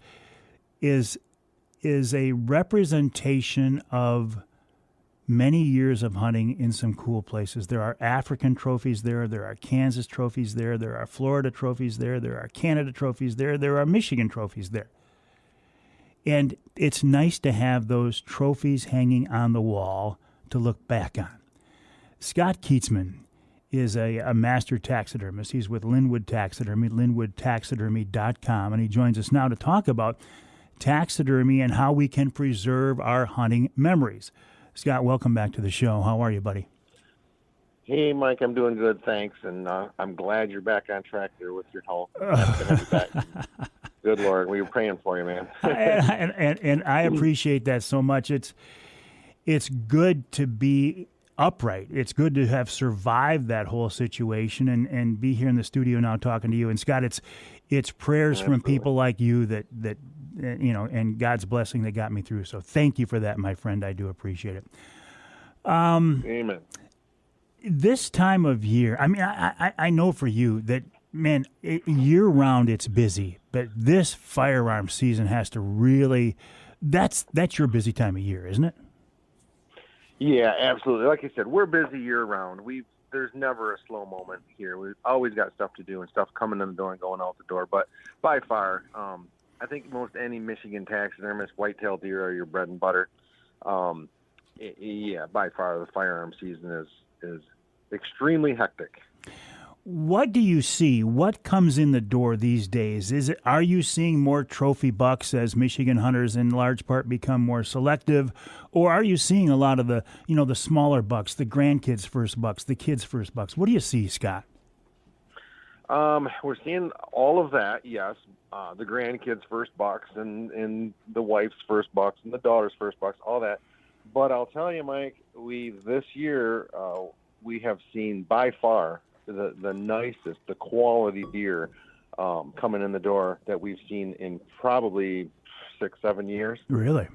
Speaker 2: a representation of many years of hunting in some cool places. There are African trophies there. There are Kansas trophies there. There are Florida trophies there. There are Canada trophies there. There are Michigan trophies there. And it's nice to have those trophies hanging on the wall to look back on. Scott Kietzman is a master taxidermist. He's with Linwood Taxidermy, linwoodtaxidermy.com, and he joins us now to talk about taxidermy and how we can preserve our hunting memories. Scott, welcome back to the show. How are you, buddy?
Speaker 4: Hey, Mike, I'm doing good, thanks, and I'm glad you're back on track there with your health. Back. Good Lord, we were praying for you, man.
Speaker 2: and I appreciate that so much. It's good to be upright. It's good to have survived that whole situation and be here in the studio now talking to you. And Scott, it's prayers from people like you that and God's blessing that got me through. So thank you for that, my friend. I do appreciate it.
Speaker 4: Amen.
Speaker 2: This time of year, I mean, I know for you that, man, year-round it's busy, but this firearm season has to really, that's your busy time of year, isn't it?
Speaker 4: Yeah, absolutely. Like I said, we're busy year-round. There's never a slow moment here. We've always got stuff to do and stuff coming in the door and going out the door. But by far, I think most any Michigan taxidermist, whitetail deer are your bread and butter. Yeah, by far the firearm season is extremely hectic.
Speaker 2: What do you see? What comes in the door these days? Are you seeing more trophy bucks as Michigan hunters in large part become more selective, or are you seeing a lot of the smaller bucks, the grandkids' first bucks, the kids' first bucks? What do you see, Scott?
Speaker 4: We're seeing all of that, yes. The grandkids' first bucks and the wife's first bucks and the daughter's first bucks, all that. But I'll tell you, Mike, this year we have seen by far the nicest, the quality deer coming in the door that we've seen in probably 6-7 years.
Speaker 2: Really?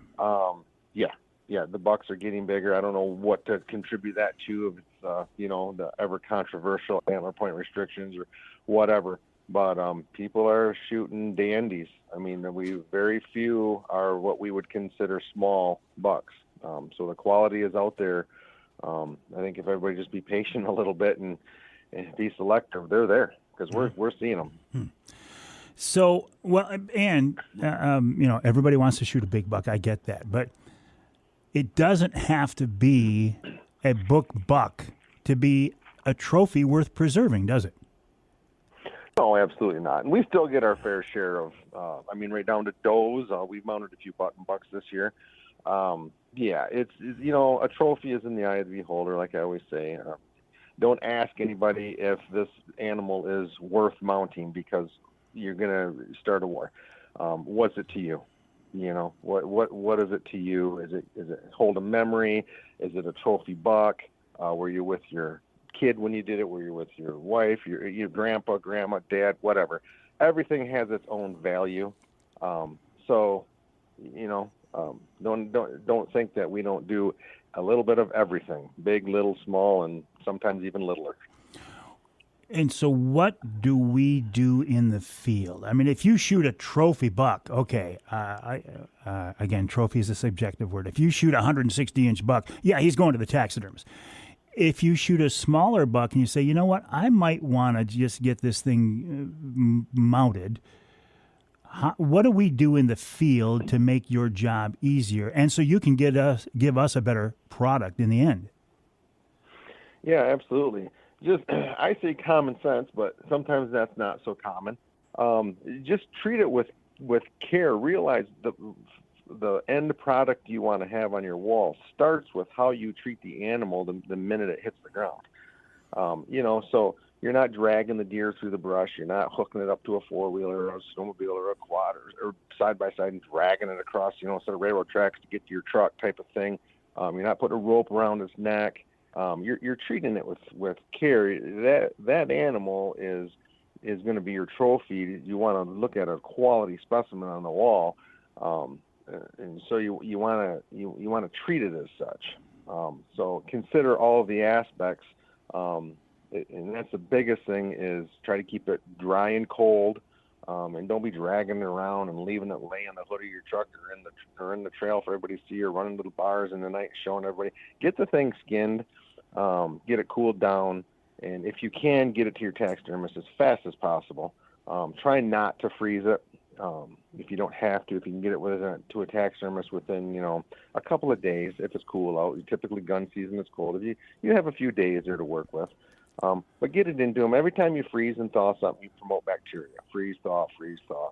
Speaker 4: Yeah. The bucks are getting bigger. I don't know what to contribute that to, if it's the ever controversial antler point restrictions or whatever. But people are shooting dandies. I mean, very few are what we would consider small bucks. So the quality is out there. I think if everybody just be patient a little bit and be selective, they're there because we're seeing them.
Speaker 2: So, well, and everybody wants to shoot a big buck. I get that, but it doesn't have to be a book buck to be a trophy worth preserving, does it?
Speaker 4: No, absolutely not. And we still get our fair share of, right down to does. We've mounted a few button bucks this year. It's a trophy is in the eye of the beholder, like I always say. Don't ask anybody if this animal is worth mounting because you're going to start a war. What's it to you? What is it to you? Is it hold a memory? Is it a trophy buck? Were you with your kid when you did it? Were you with your wife, your grandpa, grandma, dad, whatever? Everything has its own value. Don't think that we don't do a little bit of everything, big, little, small, and sometimes even littler.
Speaker 2: And so what do we do in the field? I mean, if you shoot a trophy buck, okay, again, trophy is a subjective word. If you shoot a 160-inch buck, yeah, he's going to the taxidermist. If you shoot a smaller buck and you say, you know what, I might want to just get this thing mounted, what do we do in the field to make your job easier and so you can give us a better product in the end?
Speaker 4: Yeah, absolutely. Just I say common sense, but sometimes that's not so common. Just treat it with care. Realize the end product you want to have on your wall starts with how you treat the animal the minute it hits the ground. So you're not dragging the deer through the brush. You're not hooking it up to a four-wheeler or a snowmobile or a quad or side-by-side and dragging it across, set of railroad tracks to get to your truck type of thing. You're not putting a rope around its neck. You're treating it with care. That animal is going to be your trophy. You want to look at a quality specimen on the wall, and so you want to treat it as such. So consider all of the aspects. And that's the biggest thing is try to keep it dry and cold, and don't be dragging it around and leaving it lay on the hood of your truck or in the trail for everybody to see, or running to the bars in the night showing everybody. Get the thing skinned, get it cooled down, and if you can, get it to your taxidermist as fast as possible. Try not to freeze it. If you don't have to, if you can get it to a taxidermist within, a couple of days, if it's cool out. Typically gun season is cold. If you have a few days there to work with. But get it into them. Every time you freeze and thaw something, you promote bacteria. Freeze, thaw, freeze, thaw.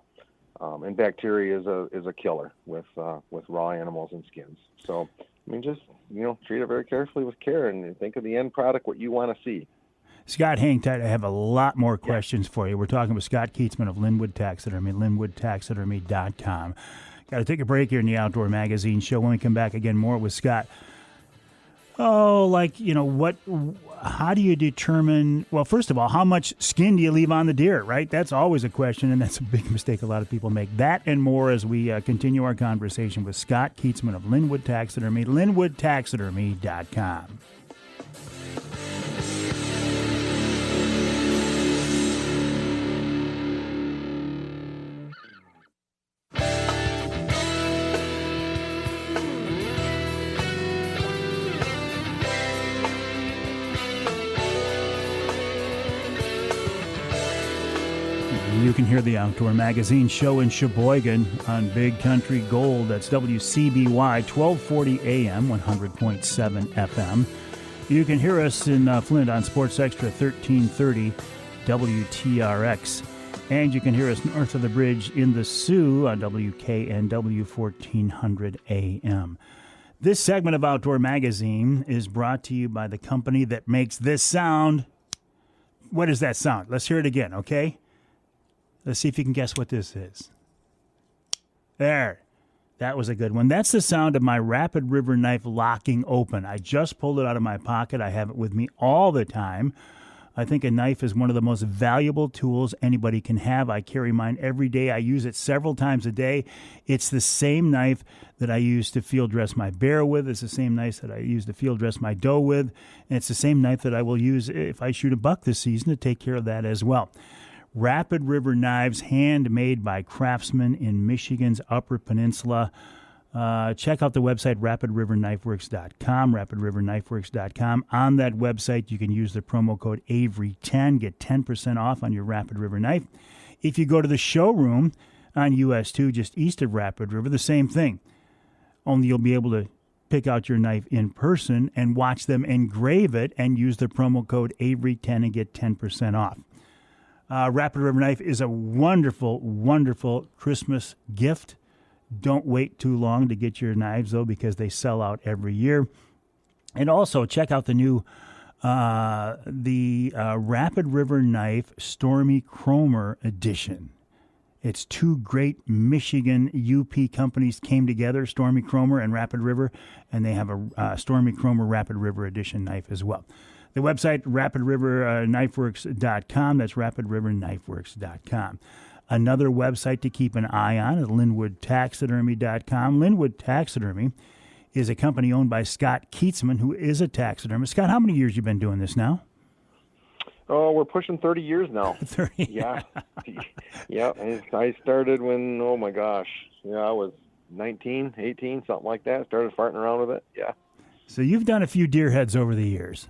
Speaker 4: And bacteria is a killer with raw animals and skins. So, I mean, just, treat it very carefully with care and think of the end product, what you want to see.
Speaker 2: Scott, hang tight. I have a lot more questions for you. We're talking with Scott Kietzman of Linwood Taxidermy, linwoodtaxidermy.com. Got to take a break here in the Outdoor Magazine show. When we come back again, more with Scott. Oh, how do you determine, well, first of all, how much skin do you leave on the deer, right? That's always a question, and that's a big mistake a lot of people make. That and more as we continue our conversation with Scott Kietzman of Linwood Taxidermy, linwoodtaxidermy.com. You can hear the Outdoor Magazine show in Sheboygan on Big Country Gold. That's WCBY, 1240 AM, 100.7 FM. You can hear us in Flint on Sports Extra, 1330 WTRX. And you can hear us north of the bridge in the Sioux on WKNW, 1400 AM. This segment of Outdoor Magazine is brought to you by the company that makes this sound. What is that sound? Let's hear it again, okay? Let's see if you can guess what this is. There. That was a good one. That's the sound of my Rapid River knife locking open. I just pulled it out of my pocket. I have it with me all the time. I think a knife is one of the most valuable tools anybody can have. I carry mine every day. I use it several times a day. It's the same knife that I use to field dress my bear with. It's the same knife that I use to field dress my doe with. And it's the same knife that I will use if I shoot a buck this season to take care of that as well. Rapid River knives, handmade by craftsmen in Michigan's Upper Peninsula. Check out the website, rapidriverknifeworks.com, rapidriverknifeworks.com. On that website, you can use the promo code Avery10, get 10% off on your Rapid River knife. If you go to the showroom on US 2, just east of Rapid River, the same thing. Only you'll be able to pick out your knife in person and watch them engrave it and use the promo code Avery10 and get 10% off. Rapid River knife is a wonderful, wonderful Christmas gift. Don't wait too long to get your knives, though, because they sell out every year. And also, check out the new Rapid River knife Stormy Cromer edition. It's two great Michigan UP companies came together, Stormy Cromer and Rapid River, and they have a Stormy Cromer Rapid River edition knife as well. The website, rapidriverknifeworks.com. That's rapidriverknifeworks.com. Another website to keep an eye on is linwoodtaxidermy.com. Linwood Taxidermy is a company owned by Scott Kietzman, who is a taxidermist. Scott, how many years you been doing this now?
Speaker 4: Oh, we're pushing 30 years now.
Speaker 2: 30?
Speaker 4: Yeah. Yeah. I started when, oh my gosh, I was 19, 18, something like that. Started farting around with it. Yeah.
Speaker 2: So you've done a few deer heads over the years.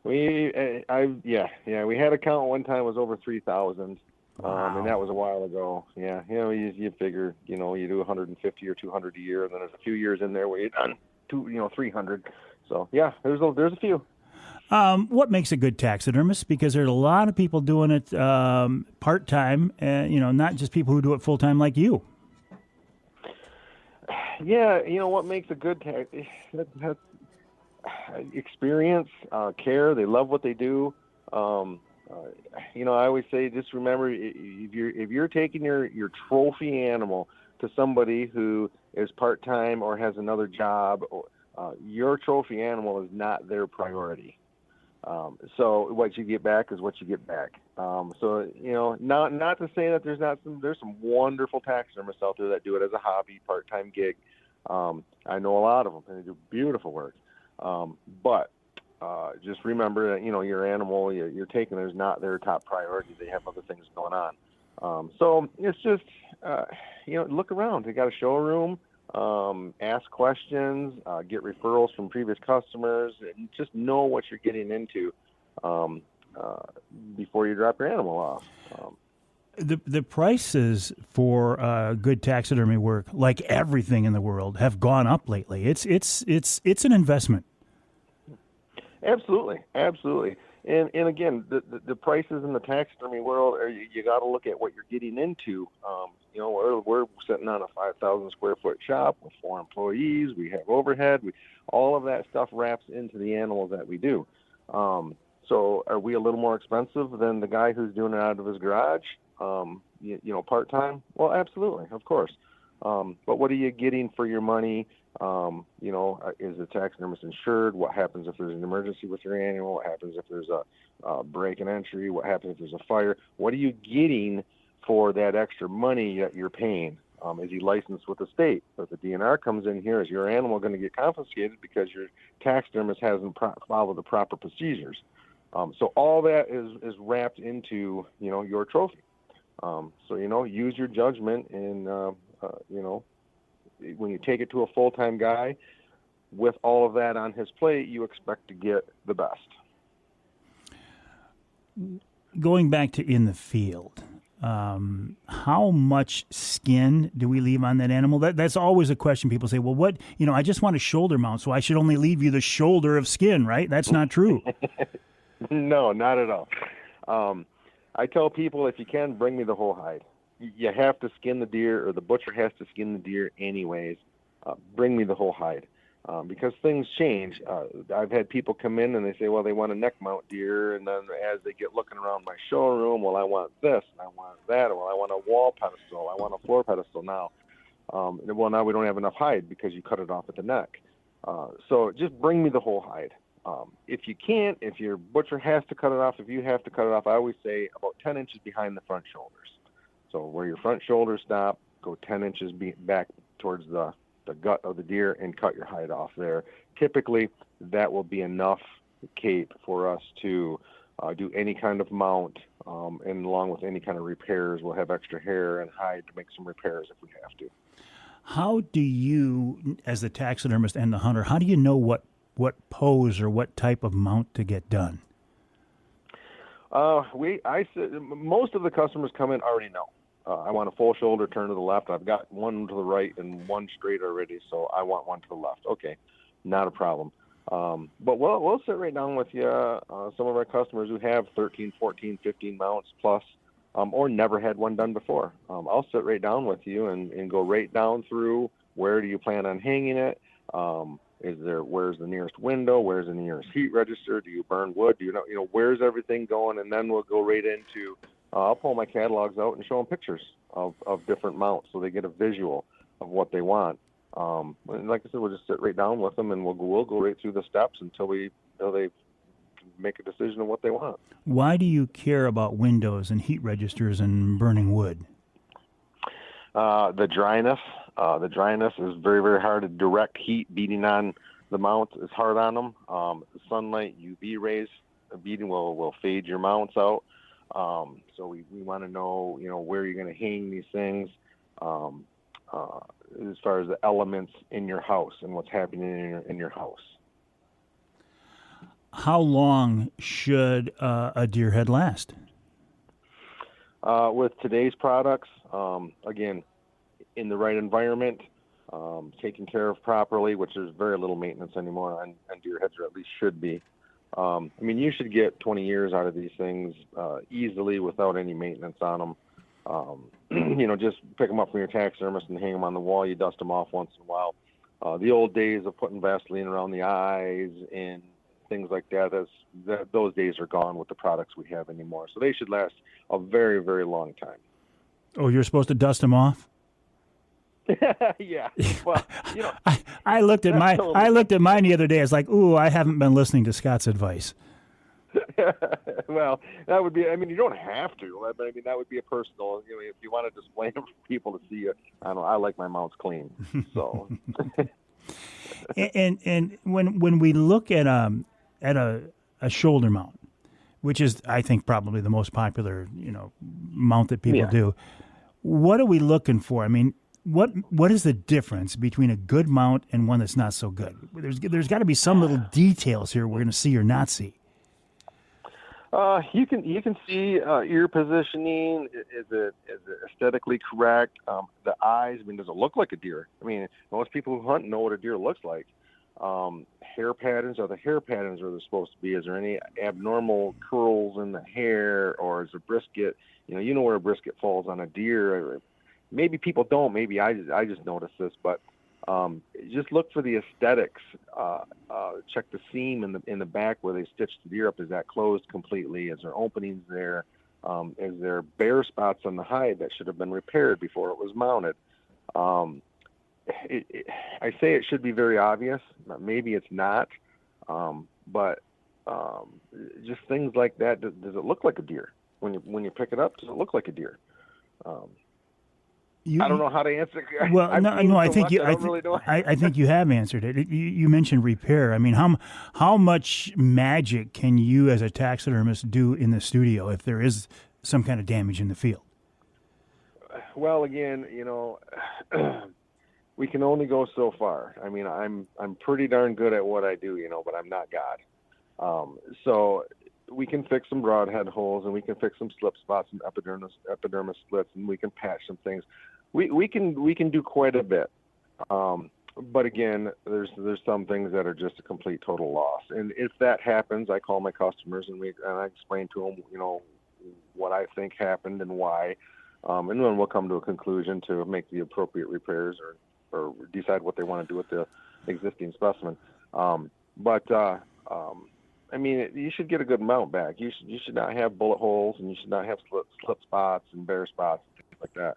Speaker 4: We had a count one time, it was over 3,000.
Speaker 2: Wow.
Speaker 4: And that was a while ago. Yeah. You figure, you do 150 or 200 a year, and then there's a few years in there where you've done 300. So yeah, there's a few.
Speaker 2: What makes a good taxidermist? Because there's a lot of people doing it part-time, not just people who do it full-time like you.
Speaker 4: Yeah, what makes a good that's experience, care. They love what they do. I always say, just remember, if you're taking your trophy animal to somebody who is part-time or has another job, your trophy animal is not their priority. So what you get back is what you get back. Not to say that there's some wonderful taxidermists out there that do it as a hobby, part-time gig. I know a lot of them, and they do beautiful work. But just remember that, your animal you're taking is not their top priority. They have other things going on. So it's just, look around. They got a showroom, ask questions, get referrals from previous customers, and just know what you're getting into before you drop your animal off.
Speaker 2: The prices for good taxidermy work, like everything in the world, have gone up lately. It's an investment.
Speaker 4: Absolutely. And again, the prices in the taxidermy world, you got to look at what you're getting into. You know, we're sitting on a 5,000 square foot shop with 4 employees. We have overhead. All of that stuff wraps into the animals that we do. So are we a little more expensive than the guy who's doing it out of his garage? You know, part-time? Well, absolutely, of course. But what are you getting for your money? You know, is the taxidermist insured? What happens if there's an emergency with your animal? What happens if there's a break and entry? What happens if there's a fire? What are you getting for that extra money that you're paying? Is he licensed with the state? If the DNR comes in here, is your animal going to get confiscated because your taxidermist hasn't followed the proper procedures? So all that is wrapped into, you know, your trophy. So, you know, use your judgment and, you know, when you take it to a full-time guy with all of that on his plate, you expect to get the best.
Speaker 2: Going back to in the field, how much skin do we leave on that animal? That's always a question. People say, well, what, you know, I just want a shoulder mount, so I should only leave you the shoulder of skin, right? That's not true.
Speaker 4: No, not at all. I tell people, if you can, bring me the whole hide. You have to skin the deer, or the butcher has to skin the deer anyways. Bring me the whole hide, because things change. I've had people come in and they say, well, they want a neck mount deer, and then as they get looking around my showroom, well, I want this, and I want that, well, I want a wall pedestal, I want a floor pedestal now. Well, now we don't have enough hide because you cut it off at the neck. So just bring me the whole hide. If you can't, if your butcher has to cut it off, if you have to cut it off, I always say about 10 inches behind the front shoulders. So where your front shoulders stop, go 10 inches back towards the gut of the deer and cut your hide off there. Typically, that will be enough cape for us to do any kind of mount, and along with any kind of repairs, we'll have extra hair and hide to make some repairs if we have to.
Speaker 2: How do you, as the taxidermist and the hunter, how do you know what pose or what type of mount to get done? Most of the customers come in already know. I want a full shoulder turn to the left. I've got one to the right and one straight already, so I want one to the left. Okay, not a problem. But we'll sit right down with you. Some of our customers who have 13, 14, 15 mounts plus, or never had one done before. I'll sit right down with you and go right down through where do you plan on hanging it. Where's the nearest window? Where's the nearest heat register? Do you burn wood? Do you know, where's everything going? And then we'll go right into, I'll pull my catalogs out and show them pictures of different mounts so they get a visual of what they want. And like I said, we'll just sit right down with them and we'll go right through the steps until they make a decision of what they want. Why do you care about windows and heat registers and burning wood?
Speaker 4: The dryness. The dryness is very, very hard to direct heat beating on the mounts is hard on them. The sunlight, UV rays beating will fade your mounts out. So we want to know, where you're going to hang these things, as far as the elements in your house and what's happening in your house.
Speaker 2: How long should a deer head last?
Speaker 4: With today's products, again, in the right environment, taken care of properly, which there's very little maintenance anymore on deer heads, or at least should be. You should get 20 years out of these things easily without any maintenance on them. Just pick them up from your taxidermist and hang them on the wall. You dust them off once in a while. The old days of putting Vaseline around the eyes and things like that, those days are gone with the products we have anymore. So they should last a very, very long time.
Speaker 2: Oh, you're supposed to dust them off?
Speaker 4: Yeah. Well,
Speaker 2: I looked at mine the other day. I was like, ooh, I haven't been listening to Scott's advice.
Speaker 4: Well, that would be, you don't have to, but that would be a personal, if you want to display them for people to see it. I like my mounts clean. So.
Speaker 2: and when we look at a shoulder mount, which is, I think, probably the most popular, mount that people do, what are we looking for? What is the difference between a good mount and one that's not so good? There's got to be some little details here we're going to see or not see.
Speaker 4: You can see ear positioning. Is it aesthetically correct? The eyes. Does it look like a deer? Most people who hunt know what a deer looks like. hair patterns? Are the hair patterns where they're supposed to be? Is there any abnormal curls in the hair, or is a brisket? You know where a brisket falls on a deer. Maybe people don't. Maybe I just noticed this, but just look for the aesthetics. Check the seam in the back where they stitched the deer up. Is that closed completely? Is there openings there? Is there bare spots on the hide that should have been repaired before it was mounted? I say it should be very obvious. Maybe it's not, but just things like that. Does it look like a deer when you pick it up? Does it look like a deer? I don't know how to answer.
Speaker 2: Well, I think you have answered it. You mentioned repair. I mean, how much magic can you as a taxidermist do in the studio if there is some kind of damage in the field?
Speaker 4: Well, again, we can only go so far. I mean, I'm pretty darn good at what I do, but I'm not God. So we can fix some broadhead holes, and we can fix some slip spots and epidermis splits, and we can patch some things. We can do quite a bit. But again, there's some things that are just a complete total loss. And if that happens, I call my customers and I explain to them, what I think happened and why. And then we'll come to a conclusion to make the appropriate repairs or decide what they want to do with the existing specimen. I mean, you should get a good mount back. You should not have bullet holes, and you should not have slip spots and bare spots, things like that.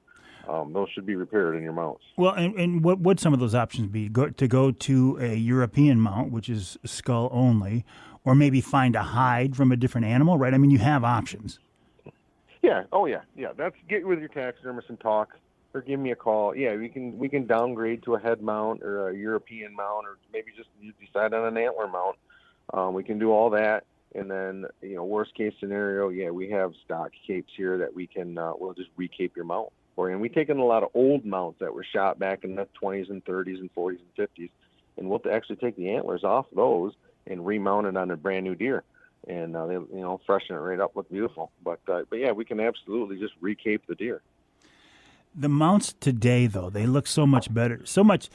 Speaker 4: Those should be repaired in your mounts.
Speaker 2: Well, and what would some of those options be? Go to a European mount, which is skull only, or maybe find a hide from a different animal, right? I mean, you have options.
Speaker 4: Yeah. Oh, yeah. That's get with your taxidermist and talk, or give me a call. Yeah, we can downgrade to a head mount or a European mount, or maybe just you decide on an antler mount. We can do all that, and then worst case scenario, we have stock capes here that we can we'll just recape your mount. And we take in a lot of old mounts that were shot back in the 20s and 30s and 40s and 50s, and we'll actually take the antlers off those and remount it on a brand new deer, and they freshen it right up, look beautiful. But yeah, we can absolutely just recape the deer.
Speaker 2: The mounts today, though, they look so much better, so much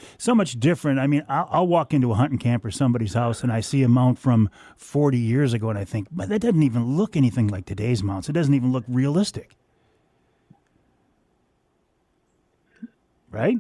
Speaker 2: different. I mean, I'll walk into a hunting camp or somebody's house and I see a mount from 40 years ago, and I think, but that doesn't even look anything like today's mounts. It doesn't even look realistic. Right?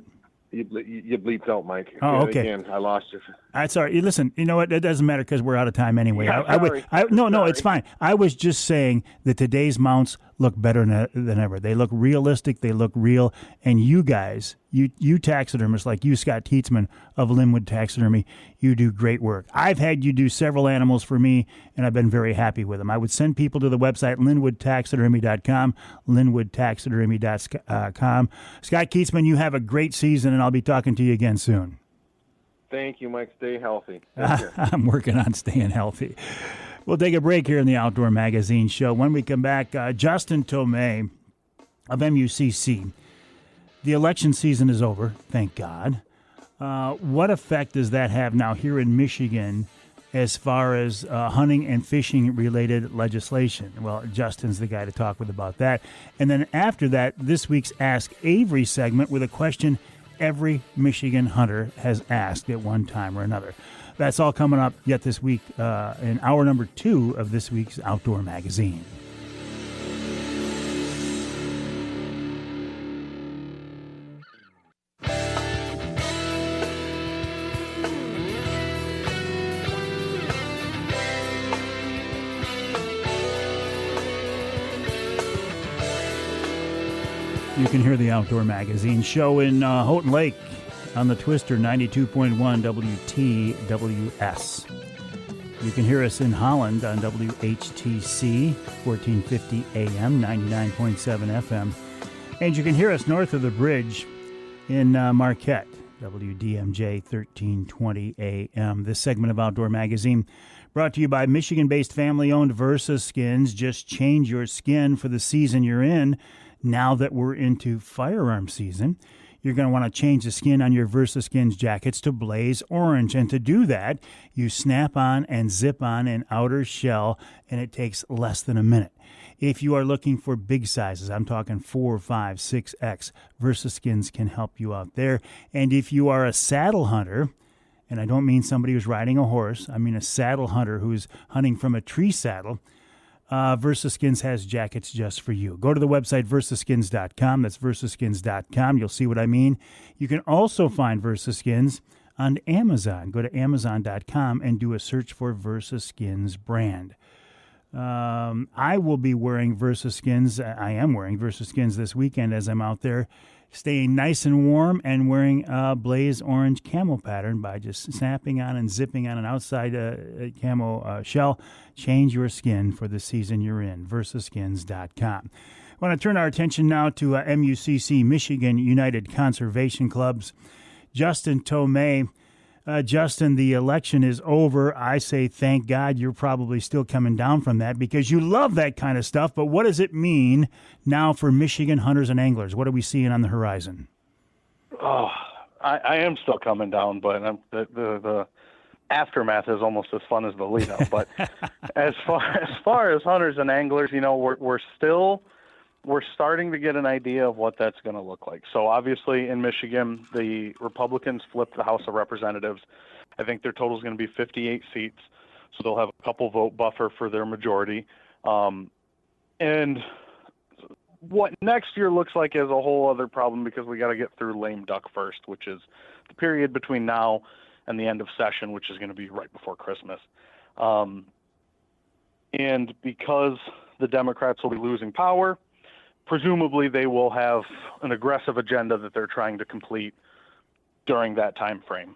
Speaker 4: You bleeped out, Mike.
Speaker 2: Oh, okay.
Speaker 4: Again, I lost you.
Speaker 2: Sorry. Listen, you know what? It doesn't matter because we're out of time anyway.
Speaker 4: Yeah, sorry.
Speaker 2: No, it's fine. I was just saying that today's mounts look better than ever. They look realistic. They look real. And you guys, you taxidermists like you, Scott Kietzman of Linwood Taxidermy, you do great work. I've had you do several animals for me, and I've been very happy with them. I would send people to the website, linwoodtaxidermy.com, linwoodtaxidermy.com. Scott Kietzman, you have a great season, and I'll be talking to you again soon.
Speaker 4: Thank you, Mike. Stay healthy.
Speaker 2: I'm working on staying healthy. We'll take a break here in the Outdoor Magazine show. When we come back, Justin Tomei of MUCC. The election season is over, thank God. What effect does that have now here in Michigan as far as hunting and fishing related legislation? Well, Justin's the guy to talk with about that. And then after that, this week's Ask Avery segment with a question every Michigan hunter has asked at one time or another. That's all coming up yet this week in hour number 2 of this week's Outdoor Magazine. You can hear the Outdoor Magazine show in Houghton Lake on the Twister 92.1 WTWS. You can hear us in Holland on WHTC 1450 AM, 99.7 FM. And you can hear us north of the bridge in Marquette, WDMJ 1320 AM. This segment of Outdoor Magazine brought to you by Michigan-based family-owned Versa Skins. Just change your skin for the season you're in. Now that we're into firearm season, you're going to want to change the skin on your Versa Skins jackets to blaze orange. And to do that, you snap on and zip on an outer shell, and it takes less than a minute. If you are looking for big sizes, I'm talking 4, 5, 6X, Versa Skins can help you out there. And if you are a saddle hunter and I don't mean somebody who's riding a horse. I mean a saddle hunter who's hunting from a tree saddle. VersaSkins has jackets just for you. Go to the website versaskins.com. That's versaskins.com. You'll see what I mean. You can also find VersaSkins on Amazon. Go to amazon.com and do a search for VersaSkins brand. I will be wearing VersaSkins. I am wearing VersaSkins this weekend as I'm out there, staying nice and warm and wearing a blaze orange camo pattern by just snapping on and zipping on an outside camo shell. Change your skin for the season you're in. Versaskins.com. I want to turn our attention now to MUCC, Michigan United Conservation Clubs. Justin Tomei. Justin, the election is over. I say thank God. You're probably still coming down from that because you love that kind of stuff. But what does it mean now for Michigan hunters and anglers? What are we seeing on the horizon?
Speaker 5: Oh, I am still coming down, but the aftermath is almost as fun as the lead up. But as far as hunters and anglers, we're starting to get an idea of what that's going to look like. So obviously in Michigan, the Republicans flipped the House of Representatives. I think their total is going to be 58 seats. So they'll have a couple vote buffer for their majority. And what next year looks like is a whole other problem because we got to get through lame duck first, which is the period between now and the end of session, which is going to be right before Christmas. And because the Democrats will be losing power, presumably they will have an aggressive agenda that they're trying to complete during that time frame.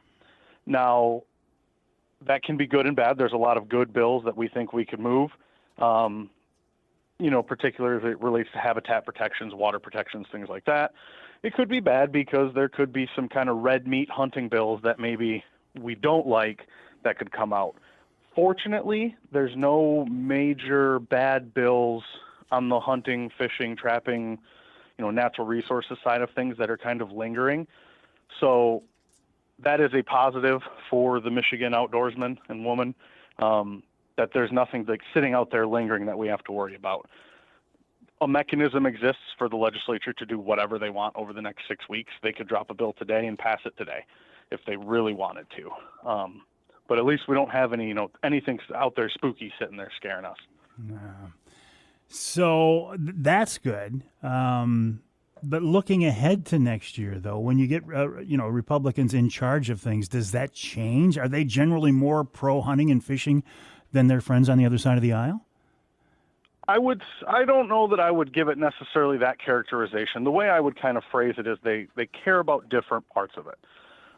Speaker 5: Now, that can be good and bad. There's a lot of good bills that we think we could move, particularly as it relates to habitat protections, water protections, things like that. It could be bad because there could be some kind of red meat hunting bills that maybe we don't like that could come out. Fortunately, there's no major bad bills on the hunting, fishing, trapping, natural resources side of things that are kind of lingering. So that is a positive for the Michigan outdoorsman and woman, that there's nothing like sitting out there lingering that we have to worry about. A mechanism exists for the legislature to do whatever they want over the next 6 weeks. They could drop a bill today and pass it today if they really wanted to. But at least we don't have any, anything out there spooky sitting there scaring us.
Speaker 2: No. So that's good. But looking ahead to next year, though, when you get, Republicans in charge of things, does that change? Are they generally more pro-hunting and fishing than their friends on the other side of the aisle?
Speaker 5: I don't know that I would give it necessarily that characterization. The way I would kind of phrase it is they care about different parts of it.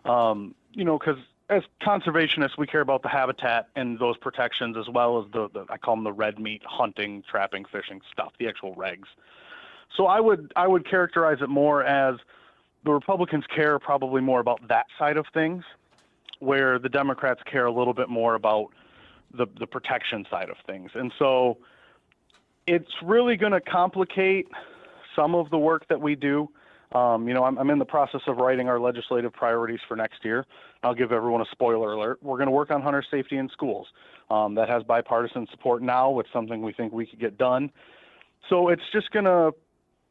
Speaker 5: Because as conservationists, we care about the habitat and those protections as well as the I call them the red meat hunting, trapping, fishing stuff, the actual regs. So I would characterize it more as the Republicans care probably more about that side of things, where the Democrats care a little bit more about the protection side of things. And so it's really going to complicate some of the work that we do. I'm in the process of writing our legislative priorities for next year. I'll give everyone a spoiler alert. We're going to work on hunter safety in schools. That has bipartisan support now. It's something we think we could get done. So it's just going to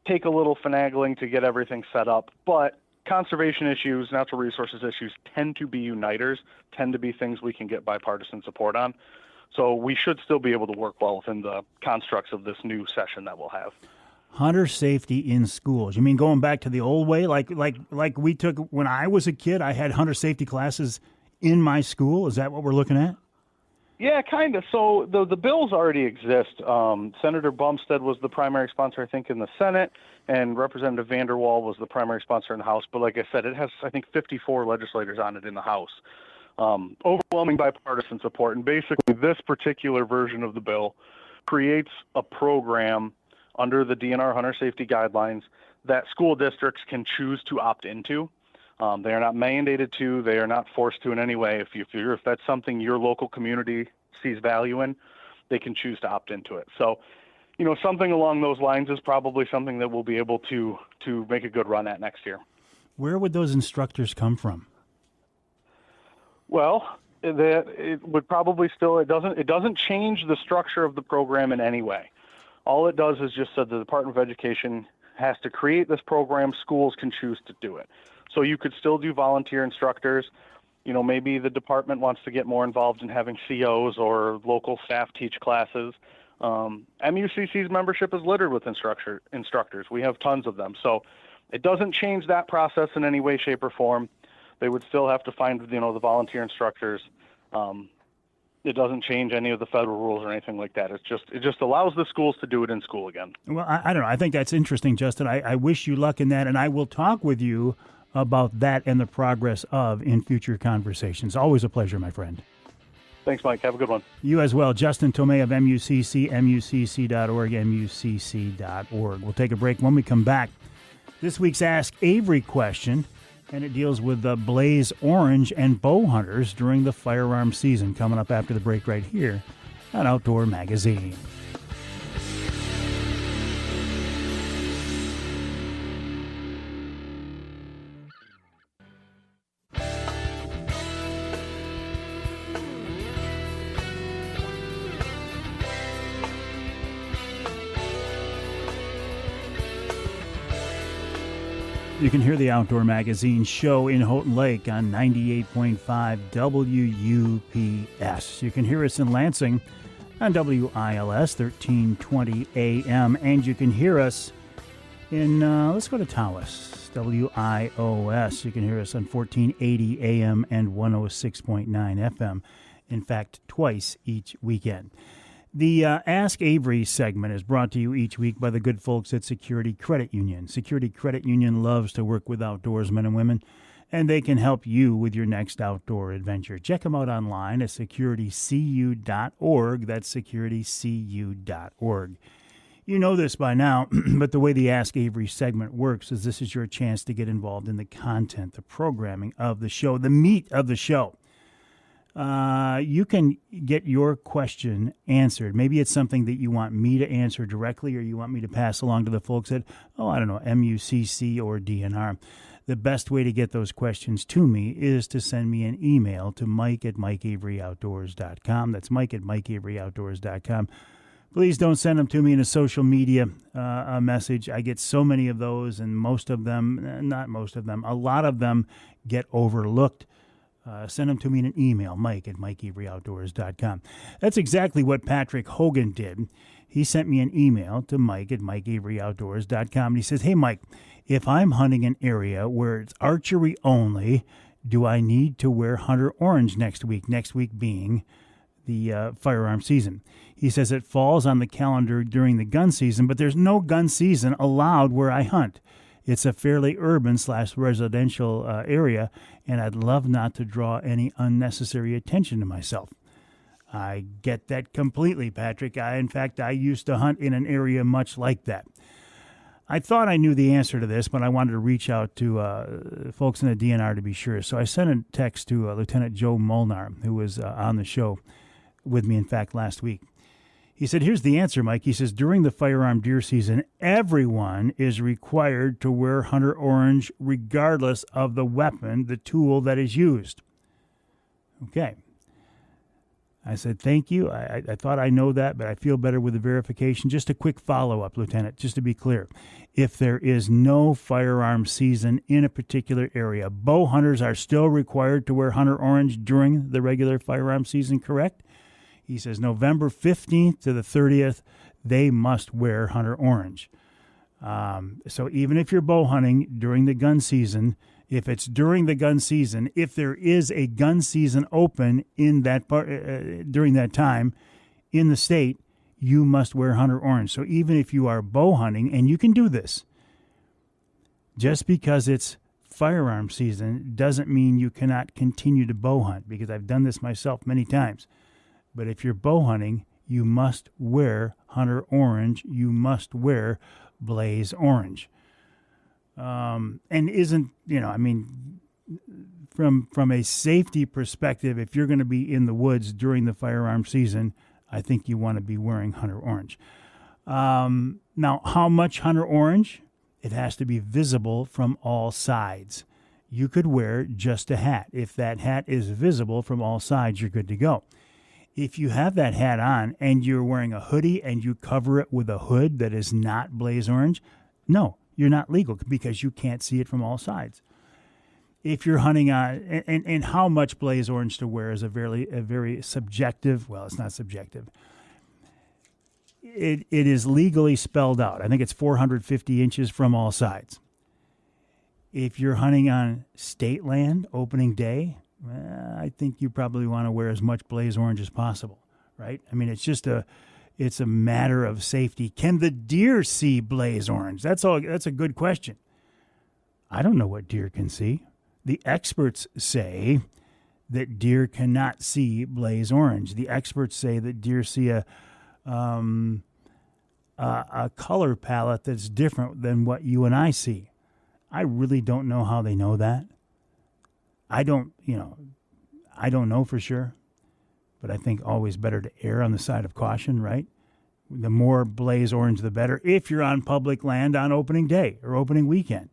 Speaker 5: take a little finagling to get everything set up. But conservation issues, natural resources issues tend to be uniters, tend to be things we can get bipartisan support on. So we should still be able to work well within the constructs of this new session that we'll have.
Speaker 2: Hunter safety in schools. You mean going back to the old way, like we took when I was a kid? I had hunter safety classes in my school. Is that what we're looking at?
Speaker 5: Yeah, kind of. So the bills already exist. Senator Bumstead was the primary sponsor, I think, in the Senate, and Representative Vanderwall was the primary sponsor in the House. But like I said, it has, I think, 54 legislators on it in the House. Overwhelming bipartisan support. And basically, this particular version of the bill creates a program under the DNR hunter safety guidelines that school districts can choose to opt into. They are not mandated to. They are not forced to in any way. If that's something your local community sees value in, they can choose to opt into it. So, something along those lines is probably something that we'll be able to make a good run at next year.
Speaker 2: Where would those instructors come from?
Speaker 5: Well, it would probably still, it doesn't change the structure of the program in any way. All it does is just that the Department of Education has to create this program. Schools can choose to do it. So you could still do volunteer instructors. maybe the department wants to get more involved in having COs or local staff teach classes. MUCC's membership is littered with instructors. We have tons of them. So it doesn't change that process in any way, shape, or form. They would still have to find, the volunteer instructors. It doesn't change any of the federal rules or anything like that. It just allows the schools to do it in school again.
Speaker 2: Well, I don't know. I think that's interesting, Justin. I wish you luck in that, and I will talk with you about that and the progress of in future conversations. Always a pleasure, my friend.
Speaker 5: Thanks, Mike. Have a good one.
Speaker 2: You as well. Justin Tomei of MUCC, MUCC.org, MUCC.org. We'll take a break. When we come back, this week's Ask Avery question, and it deals with the blaze orange and bow hunters during the firearm season, coming up after the break right here on Outdoor Magazine. You can hear the Outdoor Magazine show in Houghton Lake on 98.5 WUPS. You can hear us in Lansing on WILS 1320 AM. And you can hear us in, let's go to Tawas, WIOS. You can hear us on 1480 AM and 106.9 FM. In fact, twice each weekend. The Ask Avery segment is brought to you each week by the good folks at Security Credit Union. Security Credit Union loves to work with outdoorsmen and women, and they can help you with your next outdoor adventure. Check them out online at securitycu.org. That's securitycu.org. You know this by now, but the way the Ask Avery segment works is this is your chance to get involved in the content, the programming of the show, the meat of the show. You can get your question answered. Maybe it's something that you want me to answer directly, or you want me to pass along to the folks at, MUCC or DNR. The best way to get those questions to me is to send me an email to mike@mikeaveryoutdoors.com. That's mike@mikeaveryoutdoors.com. Please don't send them to me in a social media message. I get so many of those, and a lot of them get overlooked. Send them to me in an email, mike@mikeaveryoutdoors.com. That's exactly what Patrick Hogan did. He sent me an email to mike@mikeaveryoutdoors.com, and he says, hey, Mike, if I'm hunting an area where it's archery only, do I need to wear hunter orange next week? Next week being the firearm season. He says it falls on the calendar during the gun season, but there's no gun season allowed where I hunt. It's a fairly urban/residential area, and I'd love not to draw any unnecessary attention to myself. I get that completely, Patrick. In fact, I used to hunt in an area much like that. I thought I knew the answer to this, but I wanted to reach out to folks in the DNR to be sure. So I sent a text to Lieutenant Joe Molnar, who was on the show with me, in fact, last week. He said, here's the answer, Mike. He says, during the firearm deer season, everyone is required to wear hunter orange regardless of the weapon, the tool that is used. Okay. I said, thank you. I thought I know that, but I feel better with the verification. Just a quick follow-up, Lieutenant, just to be clear. If there is no firearm season in a particular area, bow hunters are still required to wear hunter orange during the regular firearm season, correct? He says November 15th to the 30th, they must wear hunter orange. So even if you're bow hunting during the gun season, if it's during the gun season, if there is a gun season open in that part during that time in the state, you must wear hunter orange. So even if you are bow hunting, and you can do this, just because it's firearm season doesn't mean you cannot continue to bow hunt, because I've done this myself many times. But if you're bow hunting, you must wear hunter orange. You must wear blaze orange. And isn't, from a safety perspective, if you're going to be in the woods during the firearm season, I think you want to be wearing hunter orange. Now, how much hunter orange? It has to be visible from all sides. You could wear just a hat. If that hat is visible from all sides, you're good to go. If you have that hat on and you're wearing a hoodie and you cover it with a hood that is not blaze orange, no, you're not legal because you can't see it from all sides. if you're hunting on, and how much blaze orange to wear is a very subjective, well, it's not subjective. It is legally spelled out. I think it's 450 inches from all sides. If you're hunting on state land opening day, I think you probably want to wear as much blaze orange as possible, right? I mean, it's a matter of safety. Can the deer see blaze orange? That's a good question. I don't know what deer can see. The experts say that deer cannot see blaze orange. The experts say that deer see a color palette that's different than what you and I see. I really don't know how they know that. I don't know for sure, but I think always better to err on the side of caution, right? The more blaze orange, the better, if you're on public land on opening day or opening weekend.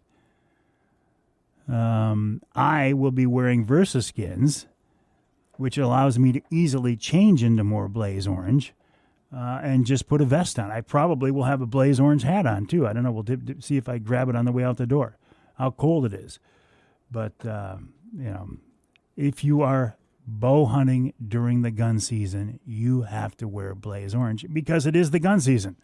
Speaker 2: I will be wearing Versa skins, which allows me to easily change into more blaze orange and just put a vest on. I probably will have a blaze orange hat on, too. I don't know. We'll see if I grab it on the way out the door, how cold it is. But, if you are bow hunting during the gun season, you have to wear blaze orange because it is the gun season.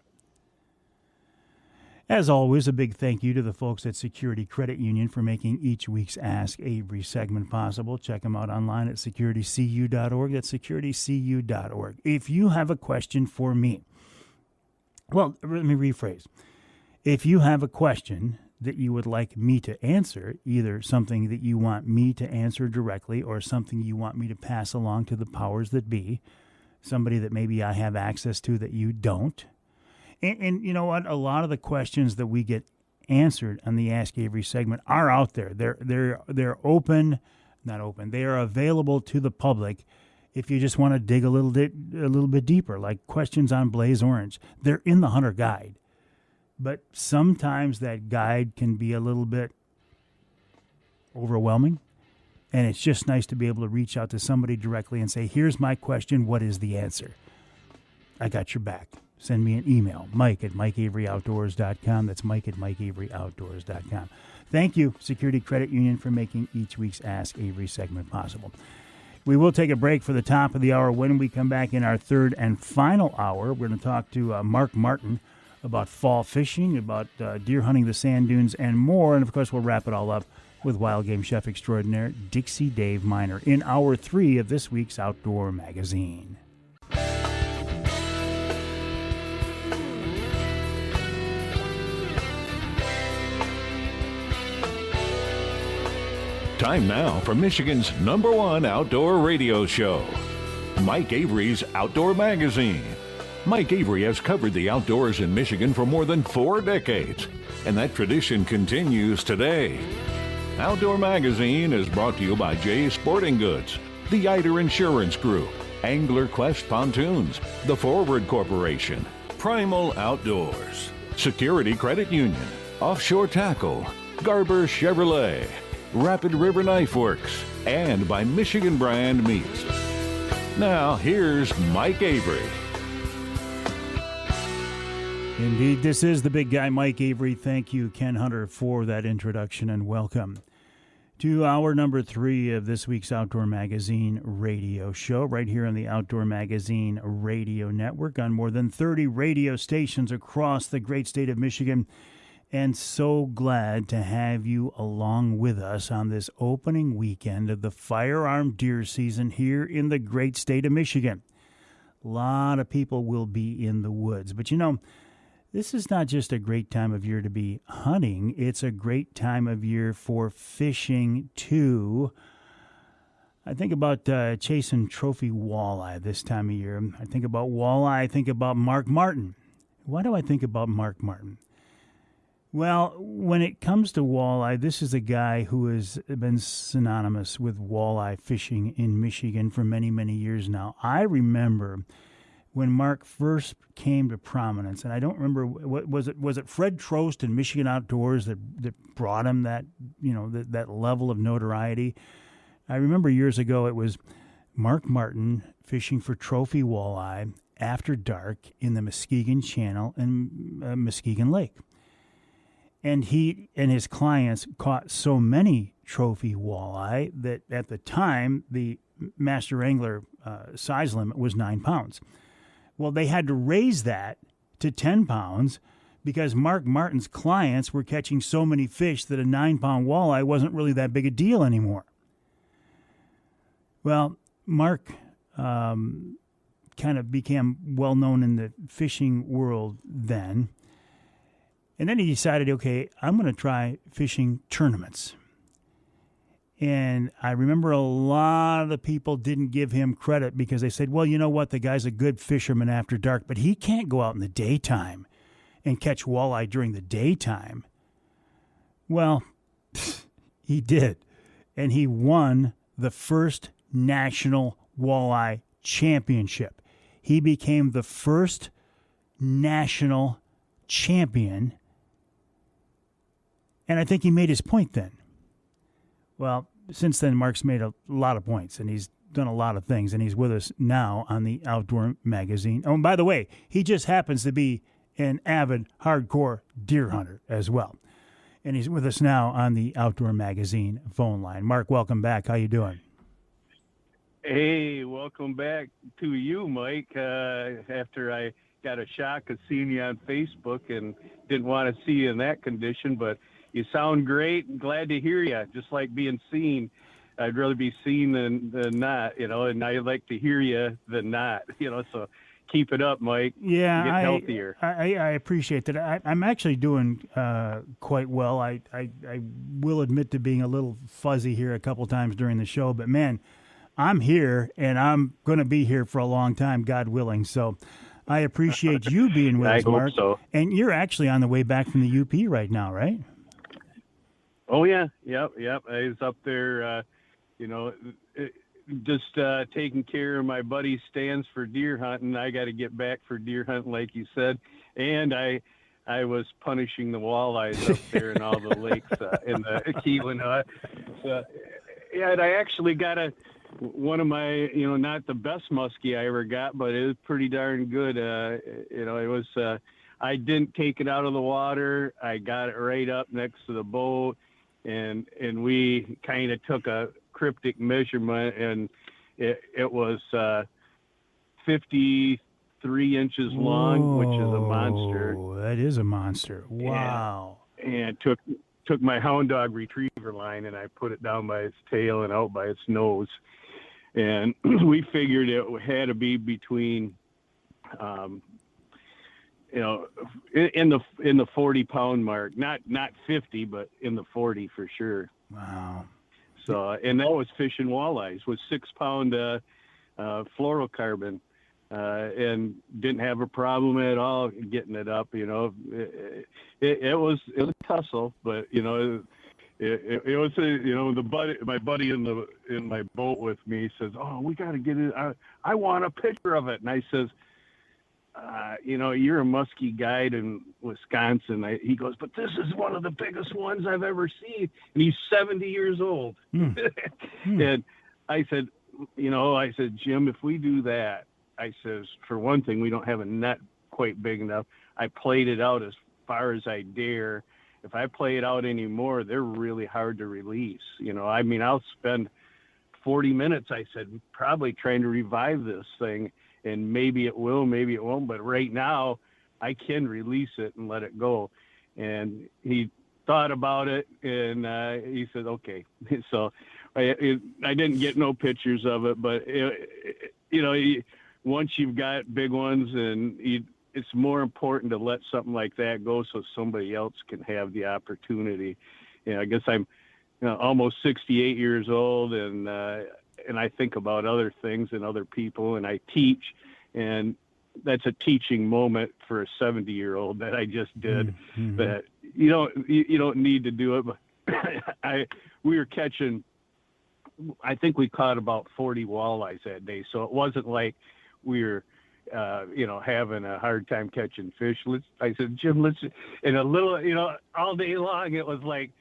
Speaker 2: As always, a big thank you to the folks at Security Credit Union for making each week's Ask Avery segment possible. Check them out online at securitycu.org. That's securitycu.org. If you have a question for me, well, let me rephrase. If you have a question that you would like me to answer, either something that you want me to answer directly or something you want me to pass along to the powers that be, somebody that maybe I have access to that you don't. And you know what? A lot of the questions that we get answered on the Ask Avery segment are out there. They're open, not open. They are available to the public if you just want to dig a little bit deeper, like questions on blaze orange. They're in the Hunter Guide. But sometimes that guide can be a little bit overwhelming, and it's just nice to be able to reach out to somebody directly and say, here's my question, what is the answer? I got your back. Send me an email, mike@mikeaveryoutdoors.com. That's mike@mikeaveryoutdoors.com. Thank you, Security Credit Union, for making each week's Ask Avery segment possible. We will take a break for the top of the hour. When we come back in our third and final hour, we're going to talk to Mark Martin about fall fishing, about deer hunting the sand dunes, and more. And, of course, we'll wrap it all up with wild game chef extraordinaire Dixie Dave Minar in hour 3 of this week's Outdoor Magazine.
Speaker 1: Time now for Michigan's #1 outdoor radio show, Mike Avery's Outdoor Magazine. Mike Avery has covered the outdoors in Michigan for more than 4 decades, and that tradition continues today. Outdoor Magazine is brought to you by Jay's Sporting Goods, the Eider Insurance Group, Angler Quest Pontoons, the Forward Corporation, Primal Outdoors, Security Credit Union, Offshore Tackle, Garber Chevrolet, Rapid River Knife Works, and by Michigan Brand Meats. Now, here's Mike Avery.
Speaker 2: Indeed, this is the big guy, Mike Avery. Thank you, Ken Hunter, for that introduction, and welcome to hour number 3 of this week's Outdoor Magazine radio show, right here on the Outdoor Magazine radio network on more than 30 radio stations across the great state of Michigan. And so glad to have you along with us on this opening weekend of the firearm deer season here in the great state of Michigan. A lot of people will be in the woods. But, you know, this is not just a great time of year to be hunting. It's a great time of year for fishing, too. I think about chasing trophy walleye this time of year. I think about walleye. I think about Mark Martin. Why do I think about Mark Martin? Well, when it comes to walleye, this is a guy who has been synonymous with walleye fishing in Michigan for many, many years now. I remember when Mark first came to prominence, and I don't remember, what was it Fred Trost in Michigan Outdoors that brought him that, you know, that level of notoriety? I remember years ago it was Mark Martin fishing for trophy walleye after dark in the Muskegon Channel and Muskegon Lake. And he and his clients caught so many trophy walleye that at the time, the master angler size limit was 9 pounds. Well, they had to raise that to 10 pounds because Mark Martin's clients were catching so many fish that a 9-pound walleye wasn't really that big a deal anymore. Well, Mark kind of became well known in the fishing world then. And then he decided, okay, I'm going to try fishing tournaments. And I remember a lot of the people didn't give him credit because they said, well, you know what? The guy's a good fisherman after dark, but he can't go out in the daytime and catch walleye during the daytime. Well, he did. And he won the first national walleye championship. He became the first national champion. And I think he made his point then. Well, since then, Mark's made a lot of points, and he's done a lot of things, and he's with us now on the Outdoor Magazine. Oh, and by the way, he just happens to be an avid, hardcore deer hunter as well. And he's with us now on the Outdoor Magazine phone line. Mark, welcome back. How you doing?
Speaker 6: Hey, welcome back to you, Mike. After I got a shock of seeing you on Facebook and didn't want to see you in that condition, but you sound great and glad to hear you. Just like being seen. I'd rather be seen than not, and I like to hear you than not, so keep it up, Mike.
Speaker 2: Yeah,
Speaker 6: get healthier.
Speaker 2: I appreciate that. I'm actually doing quite well. I will admit to being a little fuzzy here a couple times during the show, but man, I'm here and I'm going to be here for a long time, God willing. So I appreciate you being with us, Mark.
Speaker 6: I hope so. And
Speaker 2: you're actually on the way back from the UP right now, right?
Speaker 6: Oh, yeah. Yep. I was up there, just taking care of my buddy's stands for deer hunting. I got to get back for deer hunting, like you said. And I was punishing the walleyes up there in all the lakes in the Kietzman. And I actually got one of my, not the best musky I ever got, but it was pretty darn good. It was, I didn't take it out of the water. I got it right up next to the boat, and we kind of took a cryptic measurement, and it was 53 inches long, which is a monster.
Speaker 2: That is a monster. Wow.
Speaker 6: And took my hound dog retriever line, and I put it down by its tail and out by its nose. And we figured it had to be between, in the 40-pound mark, not 50, but in the 40 for sure.
Speaker 2: Wow.
Speaker 6: So, and that was fishing walleyes with 6-pound fluorocarbon, and didn't have a problem at all getting it up. It was a tussle, but it was my buddy in my boat with me says, "Oh, we got to get it. I want a picture of it." And I says, "You're a musky guide in Wisconsin." He goes, "But this is one of the biggest ones I've ever seen." And he's 70 years old. And I said, "Jim, if we do that," I says, "for one thing, we don't have a net quite big enough. I played it out as far as I dare. If I play it out anymore, they're really hard to release. I'll spend 40 minutes," I said, "probably trying to revive this thing. And maybe it will, maybe it won't. But right now, I can release it and let it go." And he thought about it, and he said, "Okay." So I didn't get no pictures of it, but once you've got big ones, and it's more important to let something like that go so somebody else can have the opportunity. I guess I'm almost 68 years old, and I think about other things and other people, and I teach, and that's a teaching moment for a 70-year-old that I just did.
Speaker 2: Mm-hmm.
Speaker 6: That you don't need to do it, but we were catching. I think we caught about 40 walleyes that day, so it wasn't like we were having a hard time catching fish. I said, "Jim, let's," and a little, all day long, it was like,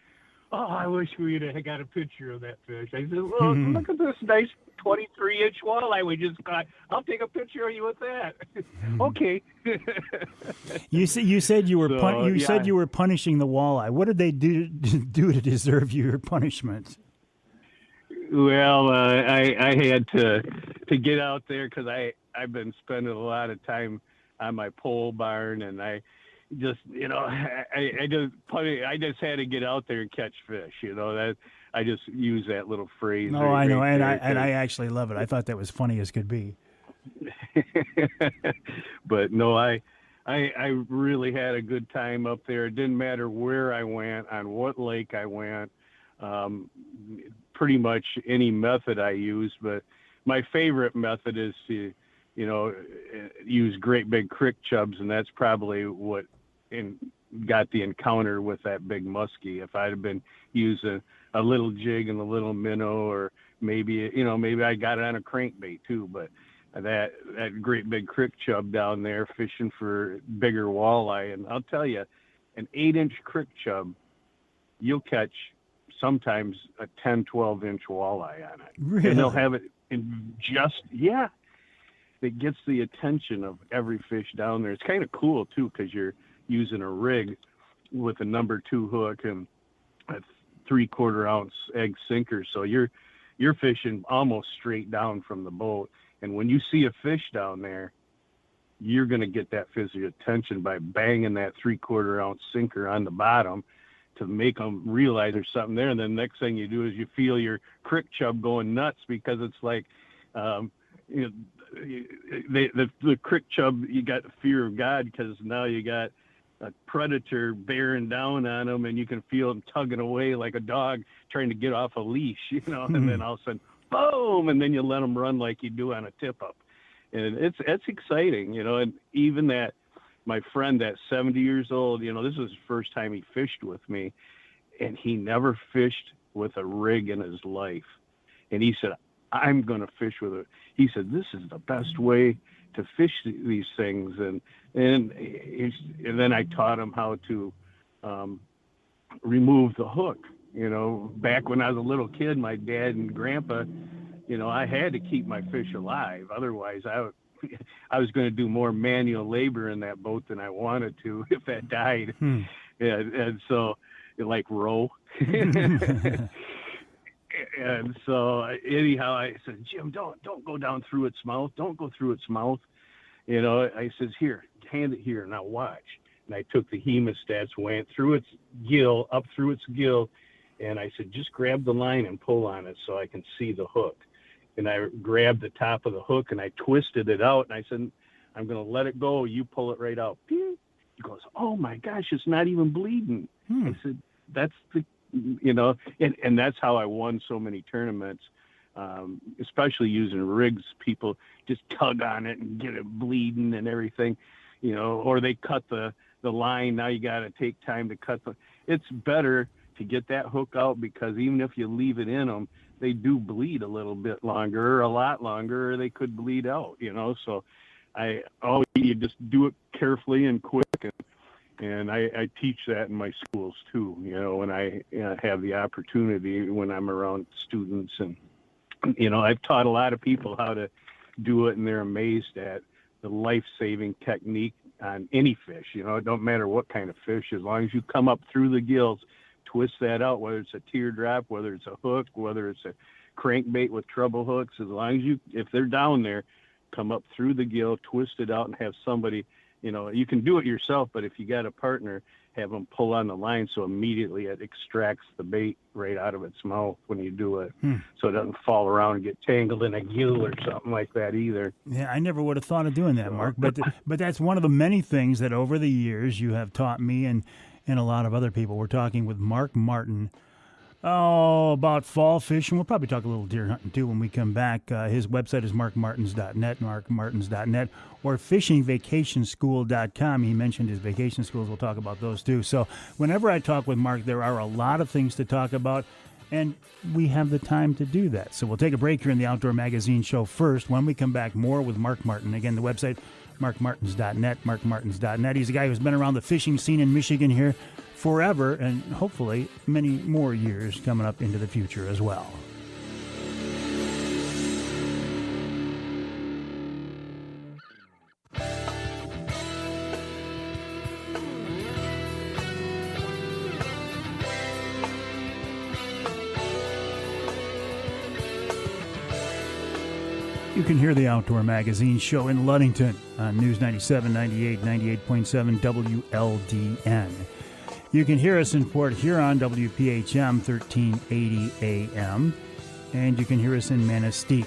Speaker 6: oh, I wish we'd have got a picture of that fish. I said, well, look at this nice 23-inch walleye we just caught. I'll take a picture of you with that. Okay.
Speaker 2: You said you were said you were punishing the walleye. What did they do to deserve your punishment?
Speaker 6: Well, I had to get out there because I've been spending a lot of time on my pole barn, and I just I just had to get out there and catch fish. That I just use that little phrase.
Speaker 2: No, I know, and I actually love it. I thought that was funny as could be.
Speaker 6: But no, I really had a good time up there. It didn't matter where I went, on what lake I went, pretty much any method I used. But my favorite method is to, use great big crick chubs, and that's probably what got the encounter with that big muskie. If I'd have been using a little jig and a little minnow, or maybe I got it on a crankbait too, but that great big crick chub down there fishing for bigger walleye. And I'll tell you, an 8-inch crick chub, you'll catch sometimes a 10, 12-inch walleye on it.
Speaker 2: Really?
Speaker 6: And they'll have it in it gets the attention of every fish down there. It's kind of cool too, because you're using a rig with a number 2 hook and a 3/4 ounce egg sinker. So you're fishing almost straight down from the boat. And when you see a fish down there, you're going to get that fish's attention by banging that 3/4 ounce sinker on the bottom to make them realize there's something there. And then the next thing you do is you feel your crick chub going nuts, because it's like, the crick chub, you got the fear of God, because now you got a predator bearing down on them, and you can feel them tugging away like a dog trying to get off a leash, and then all of a sudden, boom, and then you let them run like you do on a tip-up. And it's exciting, and even that, my friend that's 70 years old, this was his first time he fished with me, and he never fished with a rig in his life. And he said, I'm going to fish with it. He said, this is the best way to fish these things. And then I taught him how to remove the hook. Back when I was a little kid, my dad and grandpa, I had to keep my fish alive. Otherwise, I was going to do more manual labor in that boat than I wanted to if that died. And so, like row. And so anyhow, I said, Jim, don't go down through its mouth. Don't go through its mouth. I says, here, hand it here. Now watch. And I took the hemostats, went through its gill, up through its gill. And I said, just grab the line and pull on it so I can see the hook. And I grabbed the top of the hook and I twisted it out. And I said, I'm going to let it go. You pull it right out. He goes, oh my gosh, it's not even bleeding. I said, that's the, and that's how I won so many tournaments, especially using rigs. People just tug on it and get it bleeding and everything, or they cut the line. Now you got to take time to cut it's better to get that hook out, because even if you leave it in them, they do bleed a little bit longer, or a lot longer, or they could bleed out, so you just do it carefully and quick. And I teach that in my schools too, when I have the opportunity, when I'm around students. And, I've taught a lot of people how to do it, and they're amazed at the life-saving technique on any fish. It don't matter what kind of fish, as long as you come up through the gills, twist that out, whether it's a teardrop, whether it's a hook, whether it's a crankbait with treble hooks, as long as if they're down there, come up through the gill, twist it out, and have somebody, you can do it yourself, but if you got a partner, have them pull on the line so immediately it extracts the bait right out of its mouth when you do it. So it doesn't fall around and get tangled in a gill or something like that either.
Speaker 2: Yeah, I never would have thought of doing that, Mark, but that's one of the many things that over the years you have taught me and a lot of other people. We're talking with Mark Martin about fall fishing. We'll probably talk a little deer hunting too when we come back. His website is markmartins.net, or fishingvacationschool.com. He mentioned his vacation schools. We'll talk about those too. So whenever I talk with Mark, there are a lot of things to talk about, and we have the time to do that. So we'll take a break here in the Outdoor Magazine show first. When we come back, more with Mark Martin. Again, the website, markmartins.net, markmartins.net. He's a guy who's been around the fishing scene in Michigan here forever and hopefully many more years coming up into the future as well. You can hear the Outdoor Magazine show in Ludington on News 97, 98, 98.7 WLDN. You can hear us in Port Huron, WPHM 1380 AM. And you can hear us in Manistee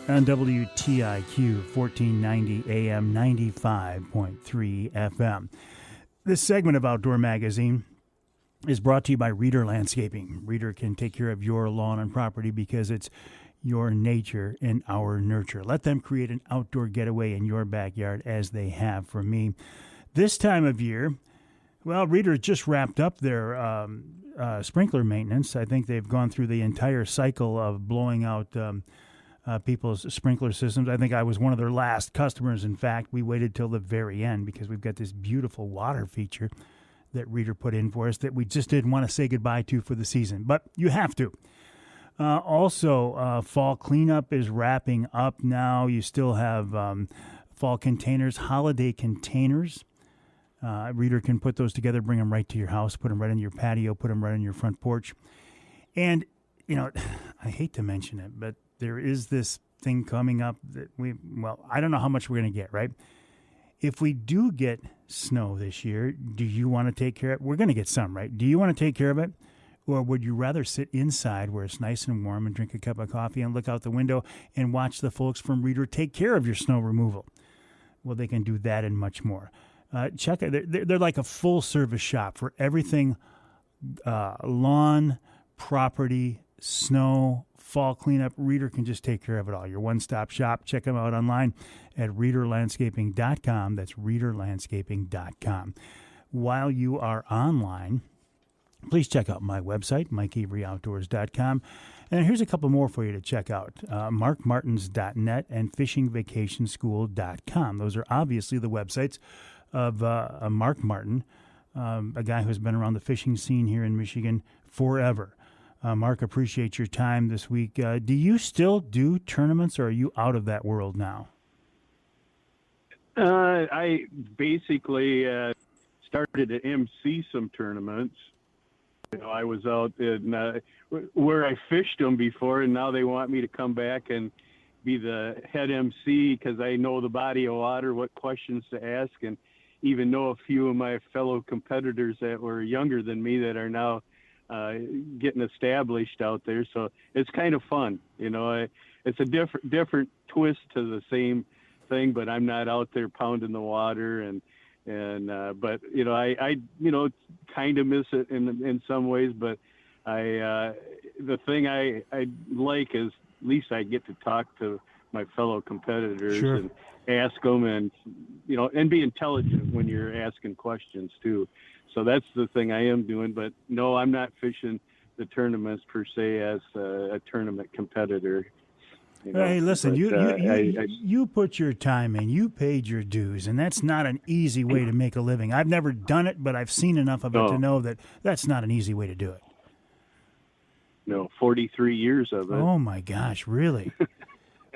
Speaker 2: on WTIQ 1490 AM 95.3 FM. This segment of Outdoor Magazine is brought to you by Reader Landscaping. Reader can take care of your lawn and property because it's your nature and our nurture. Let them create an outdoor getaway in your backyard as they have for me. This time of year, well, Reader just wrapped up their sprinkler maintenance. I think they've gone through the entire cycle of blowing out people's sprinkler systems. I think I was one of their last customers. In fact, we waited till the very end because we've got this beautiful water feature that Reader put in for us that we just didn't want to say goodbye to for the season. But you have to. Also, fall cleanup is wrapping up now. You still have fall containers, holiday containers. Reader can put those together, bring them right to your house, put them right in your patio, put them right on your front porch. And, you know, I hate to mention it, but there is this thing coming up that I don't know how much we're going to get, right? If we do get snow this year, do you want to take care of it? We're going to get some, right? Do you want to take care of it? Or would you rather sit inside where it's nice and warm and drink a cup of coffee and look out the window and watch the folks from Reader take care of your snow removal? Well, they can do that and much more. Check it. They're like a full-service shop for everything lawn, property, snow, fall cleanup. Reader can just take care of it all. Your one-stop shop. Check them out online at readerlandscaping.com. That's readerlandscaping.com. While you are online, please check out my website, MikeAveryOutdoors.com. And here's a couple more for you to check out, markmartins.net and fishingvacationschool.com. Those are obviously the websites of Mark Martin, a guy who's been around the fishing scene here in Michigan forever. Mark, appreciate your time this week. Do you still do tournaments, or are you out of that world now?
Speaker 6: I basically started to MC some tournaments. You know, I was out in where I fished them before, and now they want me to come back and be the head MC because I know the body of water, what questions to ask, and even know a few of my fellow competitors that were younger than me that are now getting established out there. So it's kind of fun. You know, it's a different twist to the same thing, but I'm not out there pounding the water but you know, I kind of miss it in some ways, but the thing I like is at least I get to talk to my fellow competitors. Sure. And ask them, and you know, and be intelligent when you're asking questions too. So that's the thing I am doing. But no, I'm not fishing the tournaments per se as a tournament competitor. You know?
Speaker 2: Hey, listen, you put your time in, you paid your dues, and that's not an easy way to make a living. I've never done it, but I've seen enough of it to know that that's not an easy way to do it.
Speaker 6: No, 43 years of it.
Speaker 2: Oh my gosh, really?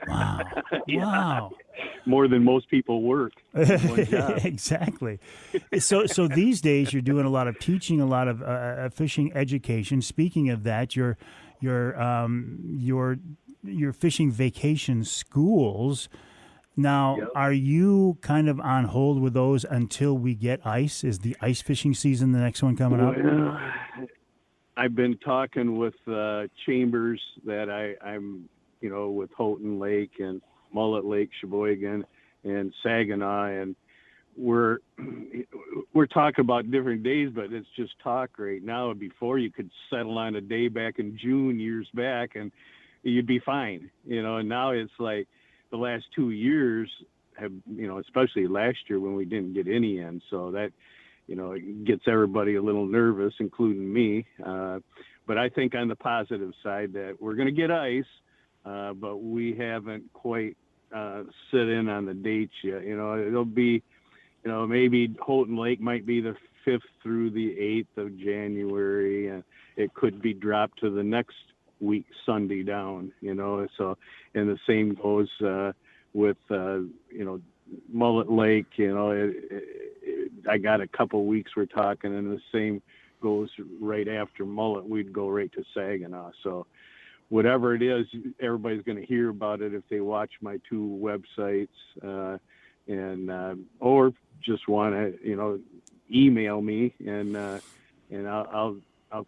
Speaker 2: Wow.
Speaker 6: Yeah.
Speaker 2: Wow.
Speaker 6: More than most people work. One job.
Speaker 2: Exactly. So these days you're doing a lot of teaching, a lot of fishing education. Speaking of that, your fishing vacation schools. Now, yep. Are you kind of on hold with those until we get ice? Is the ice fishing season the next one coming up?
Speaker 6: I've been talking with Chambers that I'm, you know, with Houghton Lake and Mullet Lake, Sheboygan, and Saginaw, and we're talking about different days, but it's just talk right now. Before, you could settle on a day back in June years back, and you'd be fine, you know. And now it's like the last 2 years have, you know, especially last year when we didn't get any in, so that, you know, it gets everybody a little nervous, including me. But I think on the positive side that we're going to get ice. But we haven't quite sit in on the dates yet. You know, maybe Houghton Lake might be the 5th through the 8th of January, and it could be dropped to the next week Sunday down, so, and the same goes with Mullet Lake. I got a couple weeks we're talking, and the same goes right after Mullet. We'd go right to Saginaw. So whatever it is, everybody's going to hear about it if they watch my 2 websites, or just want to email me, and I'll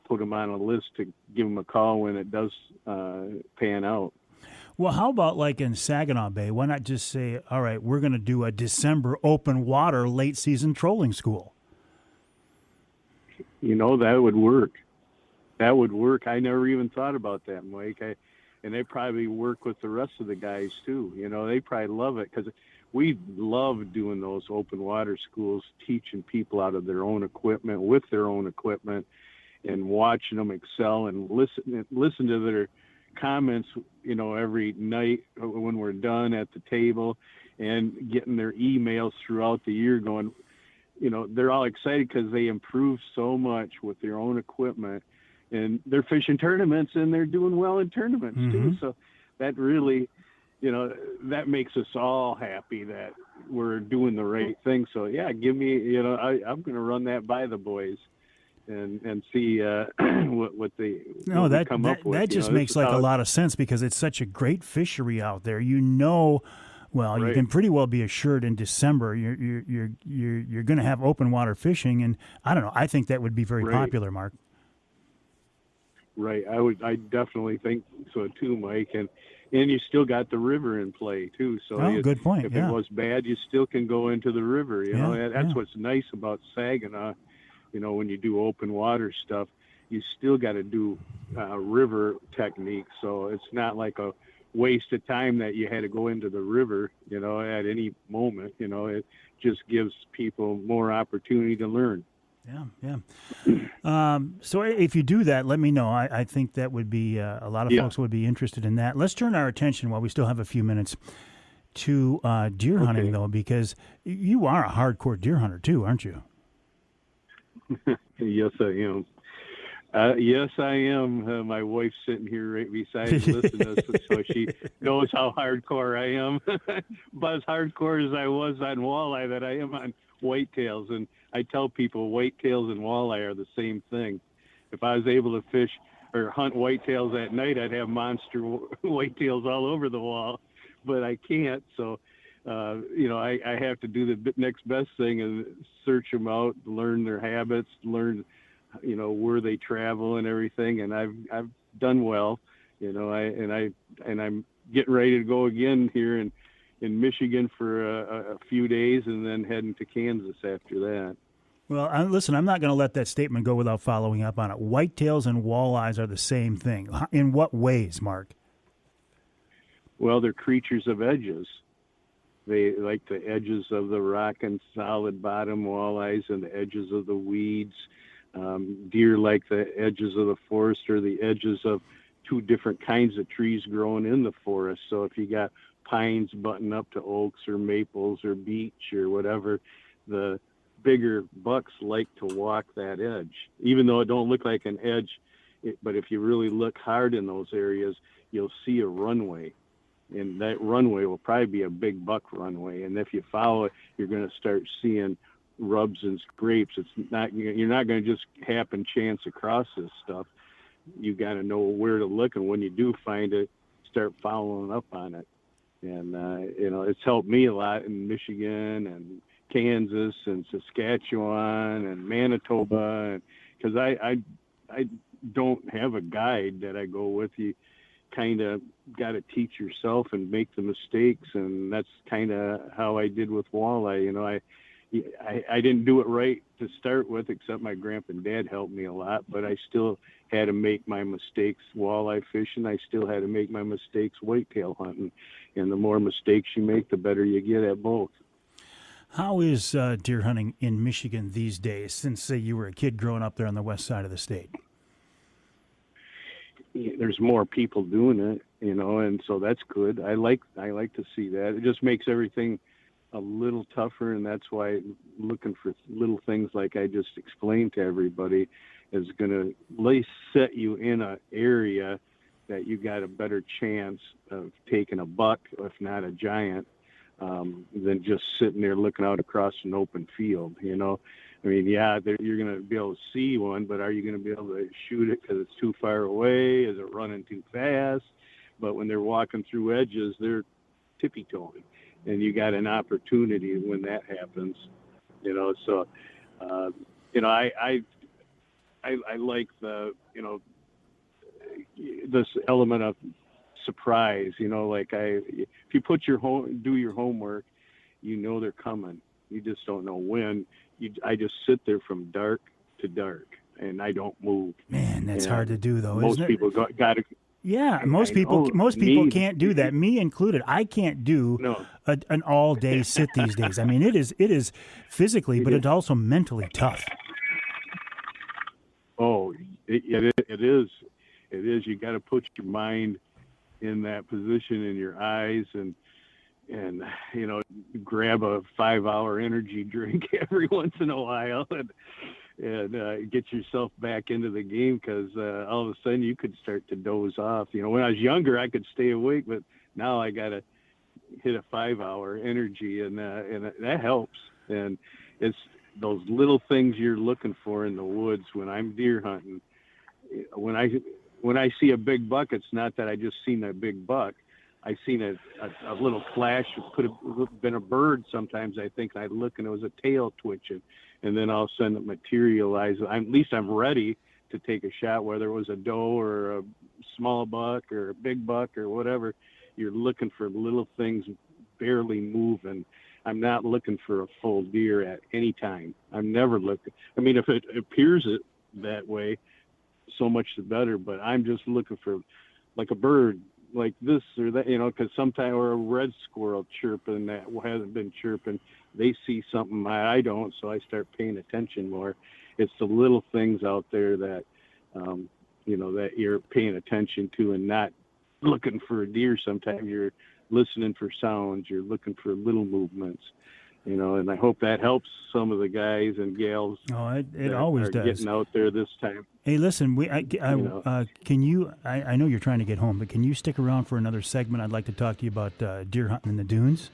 Speaker 6: put them on a list to give them a call when it does pan out.
Speaker 2: Well, how about like in Saginaw Bay? Why not just say, all right, we're going to do a December open water late season trolling school?
Speaker 6: That would work. That would work. I never even thought about that, Mike. And they probably work with the rest of the guys too. They probably love it, because we love doing those open water schools, teaching people out of their own equipment, with their own equipment, and watching them excel, and listen to their comments, every night when we're done at the table, and getting their emails throughout the year going, they're all excited because they improve so much with their own equipment, and they're fishing tournaments, and they're doing well in tournaments too. So that really, that makes us all happy that we're doing the right thing. So yeah, give me, I'm going to run that by the boys and see what they come up with.
Speaker 2: That just makes like a lot of sense, because it's such a great fishery out there. Well, you can pretty well be assured in December you're going to have open water fishing, and I don't know. I think that would be very popular, Mark.
Speaker 6: Right, I definitely think so too, Mike, and you still got the river in play too. So
Speaker 2: good point.
Speaker 6: If it was bad, you still can go into the river. That's what's nice about Saginaw. When you do open water stuff, you still got to do river techniques. So it's not like a waste of time that you had to go into the river, at any moment. It just gives people more opportunity to learn.
Speaker 2: Yeah. So if you do that, let me know. I think that would be, a lot of folks would be interested in that. Let's turn our attention, while we still have a few minutes, to deer hunting, though, because you are a hardcore deer hunter too, aren't you?
Speaker 6: Yes, I am. Yes, I am. My wife's sitting here right beside me listening to us, so she knows how hardcore I am. But as hardcore as I was on walleye, that I am on whitetails. And I tell people whitetails and walleye are the same thing. If I was able to fish or hunt whitetails at night, I'd have monster whitetails all over the wall. But I can't, so I have to do the next best thing and search them out, learn their habits, learn, where they travel and everything. And I've done well, and I'm getting ready to go again here in Michigan for a few days, and then heading to Kansas after that.
Speaker 2: Well, listen, I'm not going to let that statement go without following up on it. Whitetails and walleyes are the same thing. In what ways, Mark?
Speaker 6: Well, they're creatures of edges. They like the edges of the rock and solid bottom walleyes, and the edges of the weeds. Deer like the edges of the forest, or the edges of 2 different kinds of trees growing in the forest. So if you got pines button up to oaks or maples or beech or whatever, the bigger bucks like to walk that edge, even though it don't look like an edge. But if you really look hard in those areas, you'll see a runway. And that runway will probably be a big buck runway. And if you follow it, you're going to start seeing rubs and scrapes. You're not going to just happen chance across this stuff. You got to know where to look, and when you do find it, start following up on it. And it's helped me a lot in Michigan and Kansas and Saskatchewan and Manitoba, because I don't have a guide that I go with. You kind of got to teach yourself and make the mistakes, and that's kind of how I did with walleye. I didn't do it right to start with, except my grandpa and dad helped me a lot, but I still had to make my mistakes walleye fishing. I still had to make my mistakes whitetail hunting, and the more mistakes you make, the better you get at both.
Speaker 2: How is deer hunting in Michigan these days, since you were a kid growing up there on the west side of the state?
Speaker 6: There's more people doing it, and so that's good. I like to see that. It just makes everything a little tougher, and that's why looking for little things like I just explained to everybody is going to at least set you in an area that you got a better chance of taking a buck, if not a giant, than just sitting there looking out across an open field, you know. I mean, yeah, you're going to be able to see one, but are you going to be able to shoot it because it's too far away? Is it running too fast? But when they're walking through edges, they're tippy-toeing, and you got an opportunity when that happens, you know. So, you know, I like the, you know, this element of surprise, you know, like if you do your homework, you know they're coming. You just don't know when. I just sit there from dark to dark, and I don't move.
Speaker 2: Man, that's hard to do, though.
Speaker 6: Most people got to.
Speaker 2: Yeah, most people can't do that, me included. I can't do an all-day sit these days. I mean, it is physically, but it's also mentally tough.
Speaker 6: Oh, it is. It is. You got to put your mind in that position, in your eyes, and you know, grab a 5-hour energy drink every once in a while, and get yourself back into the game, because all of a sudden you could start to doze off. You know, when I was younger, I could stay awake, but now I got to hit a 5-hour energy, and that helps. And it's those little things you're looking for in the woods when I'm deer hunting. When I see a big buck, it's not that I just seen a big buck. I seen a little flash. It could have been a bird sometimes, I think. And I look, and it was a tail twitching. And then all of a sudden it materialized. At least I'm ready to take a shot, whether it was a doe or a small buck or a big buck or whatever. You're looking for little things barely moving. I'm not looking for a full deer at any time. I'm never looking. I mean, if it appears it that way, so much the better. But I'm just looking for like a bird, like this or that, you know, because sometimes, or a red squirrel chirping that hasn't been chirping, they see something I don't, so I start paying attention more. It's the little things out there that, you know, that you're paying attention to, and not looking for a deer. Sometimes you're listening for sounds, you're looking for little movements, you know, and I hope that helps some of the guys and gals.
Speaker 2: Oh, it always does.
Speaker 6: Getting out there this time.
Speaker 2: Hey, listen, can you? I know you're trying to get home, but can you stick around for another segment? I'd like to talk to you about deer hunting in the dunes.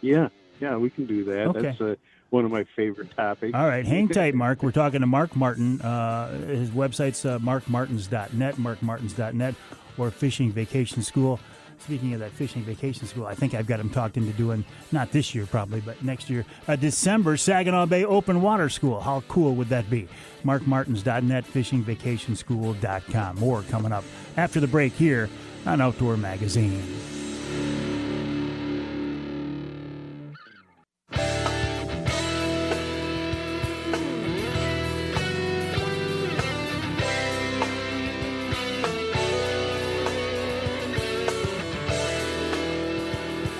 Speaker 6: Yeah, we can do that.
Speaker 2: Okay.
Speaker 6: That's one of my favorite topics.
Speaker 2: All right, hang tight, Mark. We're talking to Mark Martin. His website's markmartins.net, or Fishing Vacation School. Speaking of that fishing vacation school, I think I've got him talked into doing, not this year probably, but next year, a December Saginaw Bay Open Water School. How cool would that be? markmartins.net, fishingvacationschool.com. More coming up after the break here on Outdoor Magazine.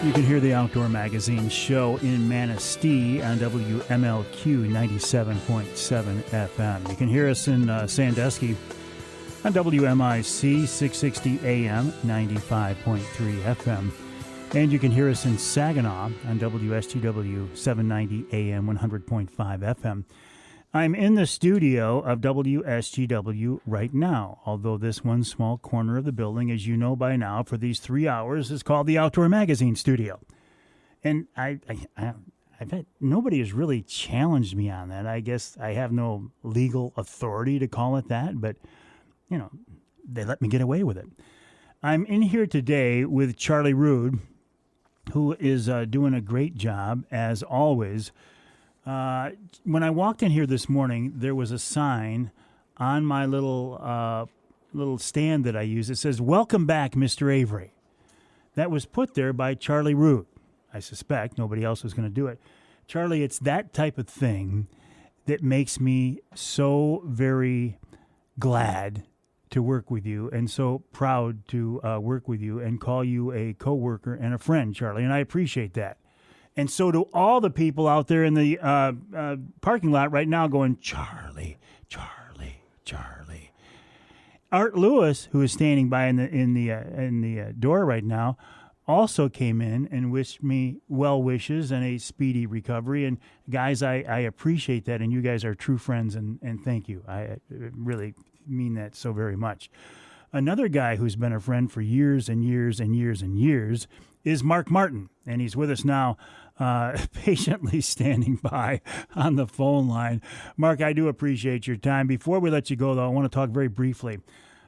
Speaker 2: You can hear the Outdoor Magazine show in Manistee on WMLQ 97.7 FM. You can hear us in Sandusky on WMIC 660 AM 95.3 FM. And you can hear us in Saginaw on WSTW 790 AM 100.5 FM. I'm in the studio of WSGW right now, although this one small corner of the building, as you know by now, for these 3 hours is called the Outdoor Magazine Studio. And I've had, nobody has really challenged me on that. I guess I have no legal authority to call it that, but, you know, they let me get away with it. I'm in here today with Charlie Rood, who is doing a great job, as always. When I walked in here this morning, there was a sign on my little stand that I use. It says, "Welcome back, Mr. Avery." That was put there by Charlie Rood. I suspect nobody else was going to do it. Charlie, it's that type of thing that makes me so very glad to work with you, and so proud to work with you and call you a coworker and a friend, Charlie, and I appreciate that. And so do all the people out there in the parking lot right now going, "Charlie, Charlie, Charlie." Art Lewis, who is standing by in the door right now, also came in and wished me well wishes and a speedy recovery. And guys, I appreciate that, and you guys are true friends, and thank you. I really mean that so very much. Another guy who's been a friend for years and years and years and years is Mark Martin, and he's with us now, patiently standing by on the phone line. Mark, I do appreciate your time. Before we let you go, though, I want to talk very briefly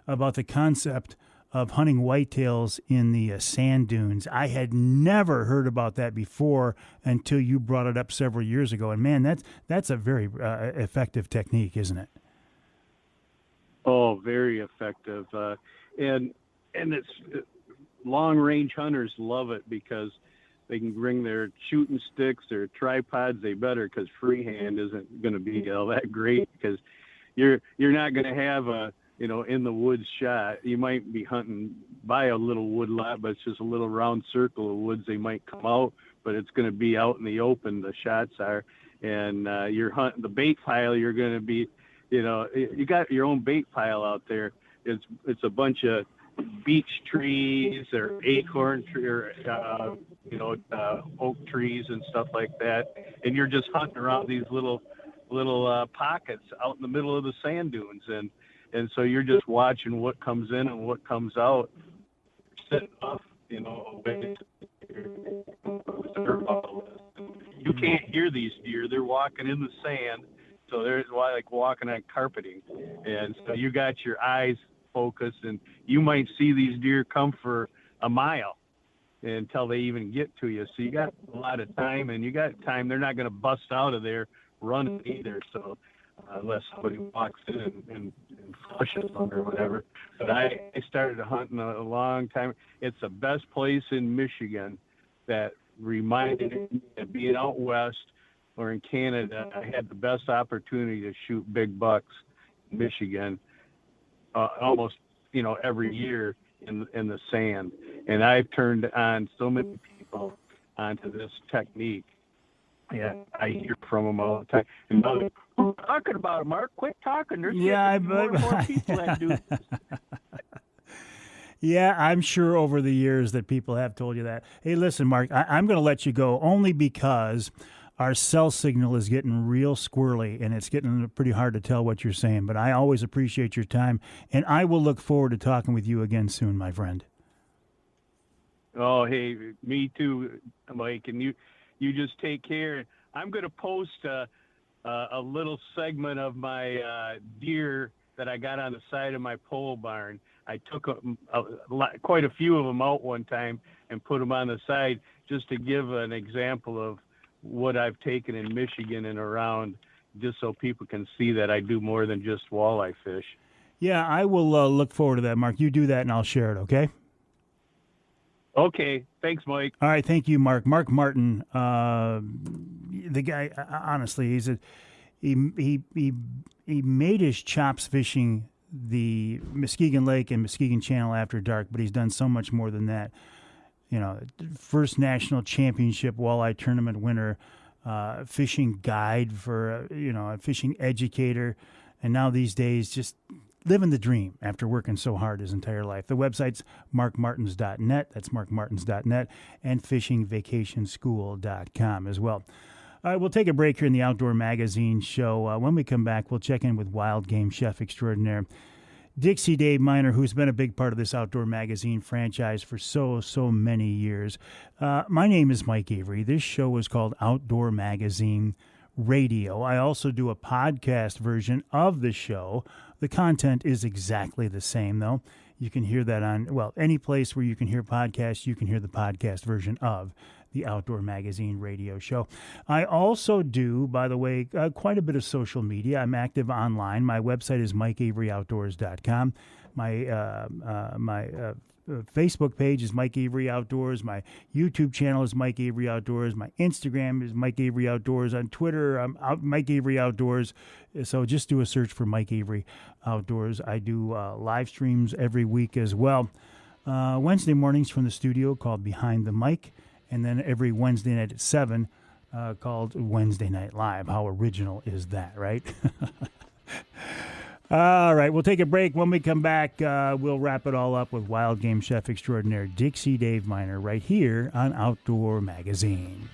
Speaker 2: about the concept of hunting whitetails in the sand dunes. I had never heard about that before until you brought it up several years ago, and man, that's a very effective technique, isn't it?
Speaker 6: Oh, very effective. And it's long-range hunters love it because they can bring their shooting sticks, their tripods. They better, because freehand isn't going to be all that great, because you're not going to have a in the woods shot. You might be hunting by a little wood lot, but it's just a little round circle of woods. They might come out, but it's going to be out in the open. The shots are, and you're hunting the bait pile. You're going to be, you got your own bait pile out there. It's a bunch of beech trees or acorn tree or oak trees and stuff like that, and you're just hunting around these little pockets out in the middle of the sand dunes, and so you're just watching what comes in and what comes out, sitting up, away. You can't hear these deer; they're walking in the sand, so they're like walking on carpeting, and so you got your eyes focused, and you might see these deer come for a mile until they even get to you. So you got a lot of time, and you got time. They're not going to bust out of there running either. So unless somebody walks in and flushes them or whatever. But I started hunting a long time. It's the best place in Michigan that reminded me of being out west or in Canada. I had the best opportunity to shoot big bucks in Michigan almost, every year in the sand. And I've turned on so many people onto this technique. Yeah, I hear from them all the time. And they're talking about it, Mark. Quit talking. There's more and more people that do this.
Speaker 2: Yeah, I'm sure over the years that people have told you that. Hey, listen, Mark, I'm going to let you go only because our cell signal is getting real squirrely, and it's getting pretty hard to tell what you're saying. But I always appreciate your time, and I will look forward to talking with you again soon, my friend.
Speaker 6: Oh, hey, me too, Mike. And you just take care. I'm going to post a little segment of my deer that I got on the side of my pole barn. I took quite a few of them out one time and put them on the side just to give an example of what I've taken in Michigan and around, just so people can see that I do more than just walleye fish.
Speaker 2: Yeah, I will look forward to that, Mark. You do that, and I'll share it, okay?
Speaker 6: Okay. Thanks, Mike.
Speaker 2: All right. Thank you, Mark. Mark Martin, the guy, honestly, he made his chops fishing the Muskegon Lake and Muskegon Channel after dark, but he's done so much more than that. First national championship walleye tournament winner, fishing guide for, a fishing educator, and now these days just living the dream after working so hard his entire life. The website's markmartins.net. That's markmartins.net, and fishingvacationschool.com as well. All right, we'll take a break here in the Outdoor Magazine show. When we come back, we'll check in with wild game chef extraordinaire Dixie Dave Minar, who's been a big part of this Outdoor Magazine franchise for so many years. My name is Mike Avery. This show is called Outdoor Magazine Radio. I also do a podcast version of the show. The content is exactly the same, though. You can hear that on, any place where you can hear podcasts, you can hear the podcast version of the Outdoor Magazine radio show. I also do, by the way, quite a bit of social media. I'm active online. My website is MikeAveryOutdoors.com. My Facebook page is Mike Avery Outdoors. My YouTube channel is Mike Avery Outdoors. My Instagram is Mike Avery Outdoors. On Twitter, I'm Mike Avery Outdoors. So just do a search for Mike Avery Outdoors. I do live streams every week as well. Wednesday mornings from the studio called Behind the Mic. And then every Wednesday night at 7 called Wednesday Night Live. How original is that, right? All right, we'll take a break. When we come back, we'll wrap it all up with wild game chef extraordinaire Dixie Dave Minar right here on Outdoor Magazine.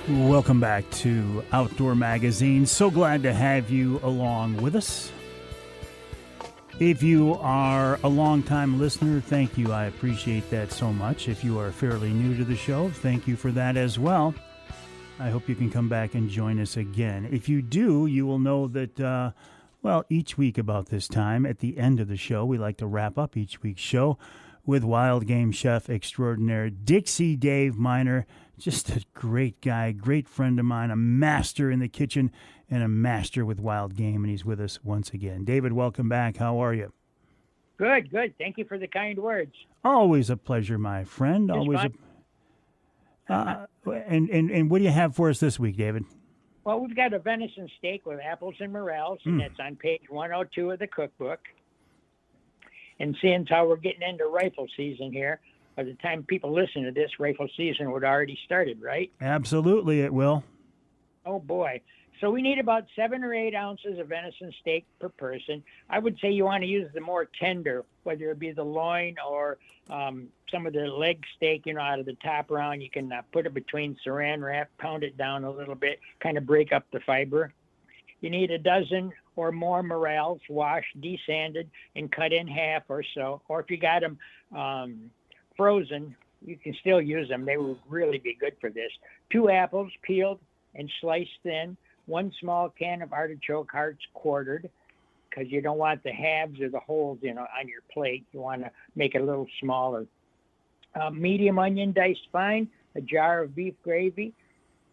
Speaker 2: Welcome back to Outdoor Magazine. So glad to have you along with us. If you are a longtime listener, thank you. I appreciate that so much. If you are fairly new to the show, thank you for that as well. I hope you can come back and join us again. If you do, you will know that, each week about this time, at the end of the show, we like to wrap up each week's show with wild game chef extraordinaire Dixie Dave Minar. Just a great guy, great friend of mine, a master in the kitchen and a master with wild game, and he's with us once again. David, welcome back. How are you?
Speaker 7: Good. Thank you for the kind words.
Speaker 2: Always a pleasure, my friend. Always and what do you have for us this week, David?
Speaker 7: Well, we've got a venison steak with apples and morels, and that's on page 102 of the cookbook. And seeing as how we're getting into rifle season here, by the time people listen to this, rifle season would already started, right?
Speaker 2: Absolutely, it will.
Speaker 7: Oh, boy. So we need about 7 or 8 ounces of venison steak per person. I would say you want to use the more tender, whether it be the loin or some of the leg steak, out of the top round. You can put it between saran wrap, pound it down a little bit, kind of break up the fiber. You need a dozen or more morels, washed, desanded, and cut in half or so. Or if you got them frozen, you can still use them. They would really be good for this. 2 apples peeled and sliced thin. 1 small can of artichoke hearts quartered, because you don't want the halves or the holes on your plate. You want to make it a little smaller. Medium onion diced fine. A jar of beef gravy.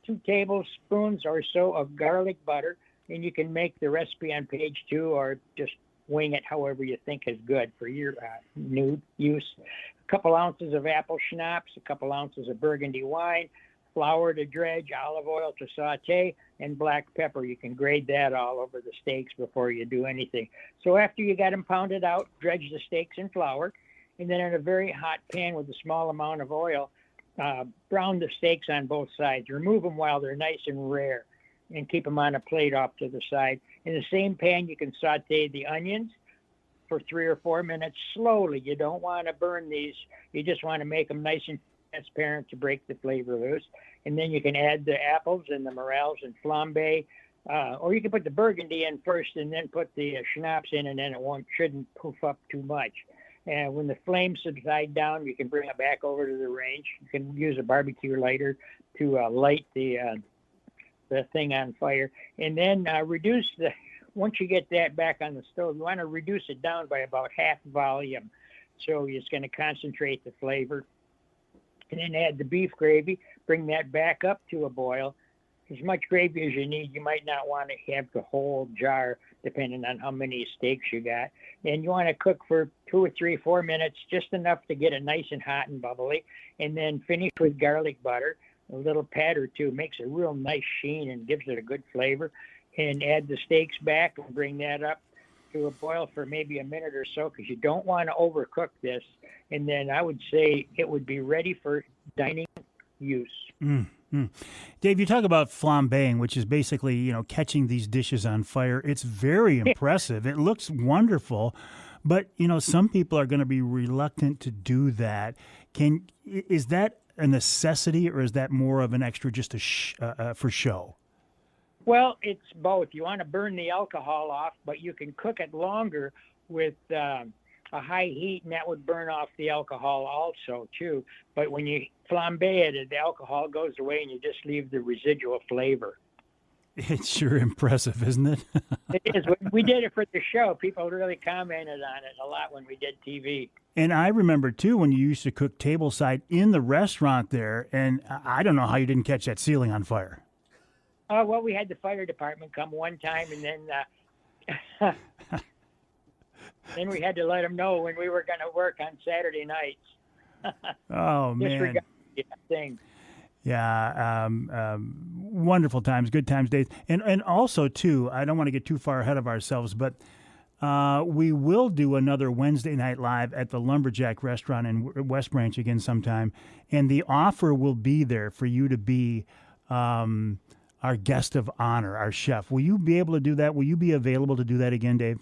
Speaker 7: 2 tablespoons or so of garlic butter. And you can make the recipe on page 2 or just wing it however you think is good for your new use. A couple ounces of apple schnapps, a couple ounces of burgundy wine, flour to dredge, olive oil to saute, and black pepper. You can grate that all over the steaks before you do anything. So after you got them pounded out, dredge the steaks in flour, and then in a very hot pan with a small amount of oil, brown the steaks on both sides. Remove them while they're nice and rare, and keep them on a plate off to the side. In the same pan, you can saute the onions for 3 or 4 minutes slowly. You don't want to burn these. You just want to make them nice and transparent to break the flavor loose. And then you can add the apples and the morels and flambe, or you can put the burgundy in first and then put the schnapps in, and then it shouldn't poof up too much. And when the flames subside down, you can bring it back over to the range. You can use a barbecue lighter to light the thing on fire, and then once you get that back on the stove, you want to reduce it down by about half volume, so it's going to concentrate the flavor. And then add the beef gravy, bring that back up to a boil. As much gravy as you need. You might not want to have the whole jar, depending on how many steaks you got. And you want to cook for 2 or 3, 4 minutes, just enough to get it nice and hot and bubbly, and then finish with garlic butter. A little pat or 2 makes a real nice sheen and gives it a good flavor. And add the steaks back and bring that up to a boil for maybe a minute or so, because you don't want to overcook this. And then I would say it would be ready for dining use.
Speaker 2: Mm-hmm. Dave, you talk about flambeing, which is basically, catching these dishes on fire. It's very impressive. It looks wonderful, but, some people are going to be reluctant to do that. Is that a necessity, or is that more of an extra just for show?
Speaker 7: Well, it's both. You want to burn the alcohol off, but you can cook it longer with a high heat, and that would burn off the alcohol also, too. But when you flambe it, the alcohol goes away, and you just leave the residual flavor.
Speaker 2: It's sure impressive, isn't it?
Speaker 7: It is. We did it for the show. People really commented on it a lot when we did TV.
Speaker 2: And I remember, too, when you used to cook tableside in the restaurant there, and I don't know how you didn't catch that ceiling on fire.
Speaker 7: Well, we had the fire department come one time, and then Then we had to let them know when we were going to work on Saturday nights.
Speaker 2: Oh, man.
Speaker 7: Disregard that thing.
Speaker 2: Yeah, wonderful times, good times, days. And also, too, I don't want to get too far ahead of ourselves, but we will do another Wednesday night live at the Lumberjack Restaurant in West Branch again sometime. And the offer will be there for you to be our guest of honor, our chef. Will you be able to do that? Will you be available to do that again, Dave?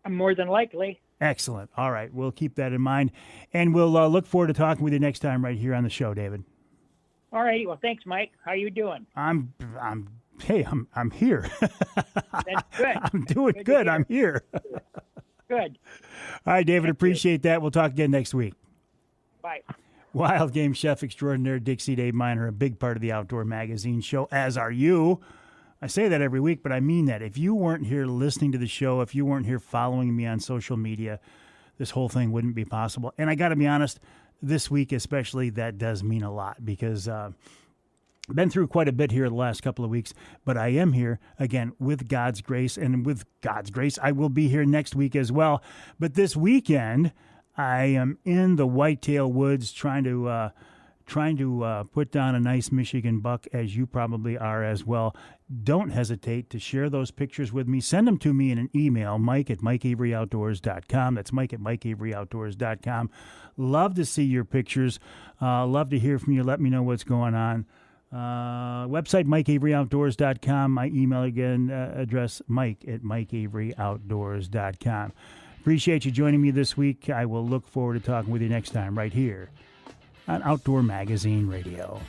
Speaker 7: More than likely.
Speaker 2: Excellent. All right, we'll keep that in mind. And we'll look forward to talking with you next time right here on the show, David.
Speaker 7: All righty. Well, thanks, Mike. How you doing?
Speaker 2: I'm here.
Speaker 7: That's good.
Speaker 2: I'm doing good. I'm here.
Speaker 7: Good.
Speaker 2: All right, David, appreciate that. We'll talk again next week.
Speaker 7: Bye.
Speaker 2: Wild game chef extraordinaire Dixie Dave Minar, a big part of the Outdoor Magazine show, as are you. I say that every week, but I mean that. If you weren't here listening to the show, if you weren't here following me on social media, this whole thing wouldn't be possible. And I got to be honest, this week especially, that does mean a lot because I've been through quite a bit here the last couple of weeks, but I am here, again, with God's grace. And with God's grace, I will be here next week as well. But this weekend, I am in the whitetail woods trying to put down a nice Michigan buck, as you probably are as well. Don't hesitate to share those pictures with me. Send them to me in an email, mike@mikeaveryoutdoors.com. That's mike@mikeaveryoutdoors.com. Love to see your pictures. Love to hear from you. Let me know what's going on. Website, mikeaveryoutdoors.com. My email again, address, mike@mikeaveryoutdoors.com. Appreciate you joining me this week. I will look forward to talking with you next time right here on Outdoor Magazine Radio.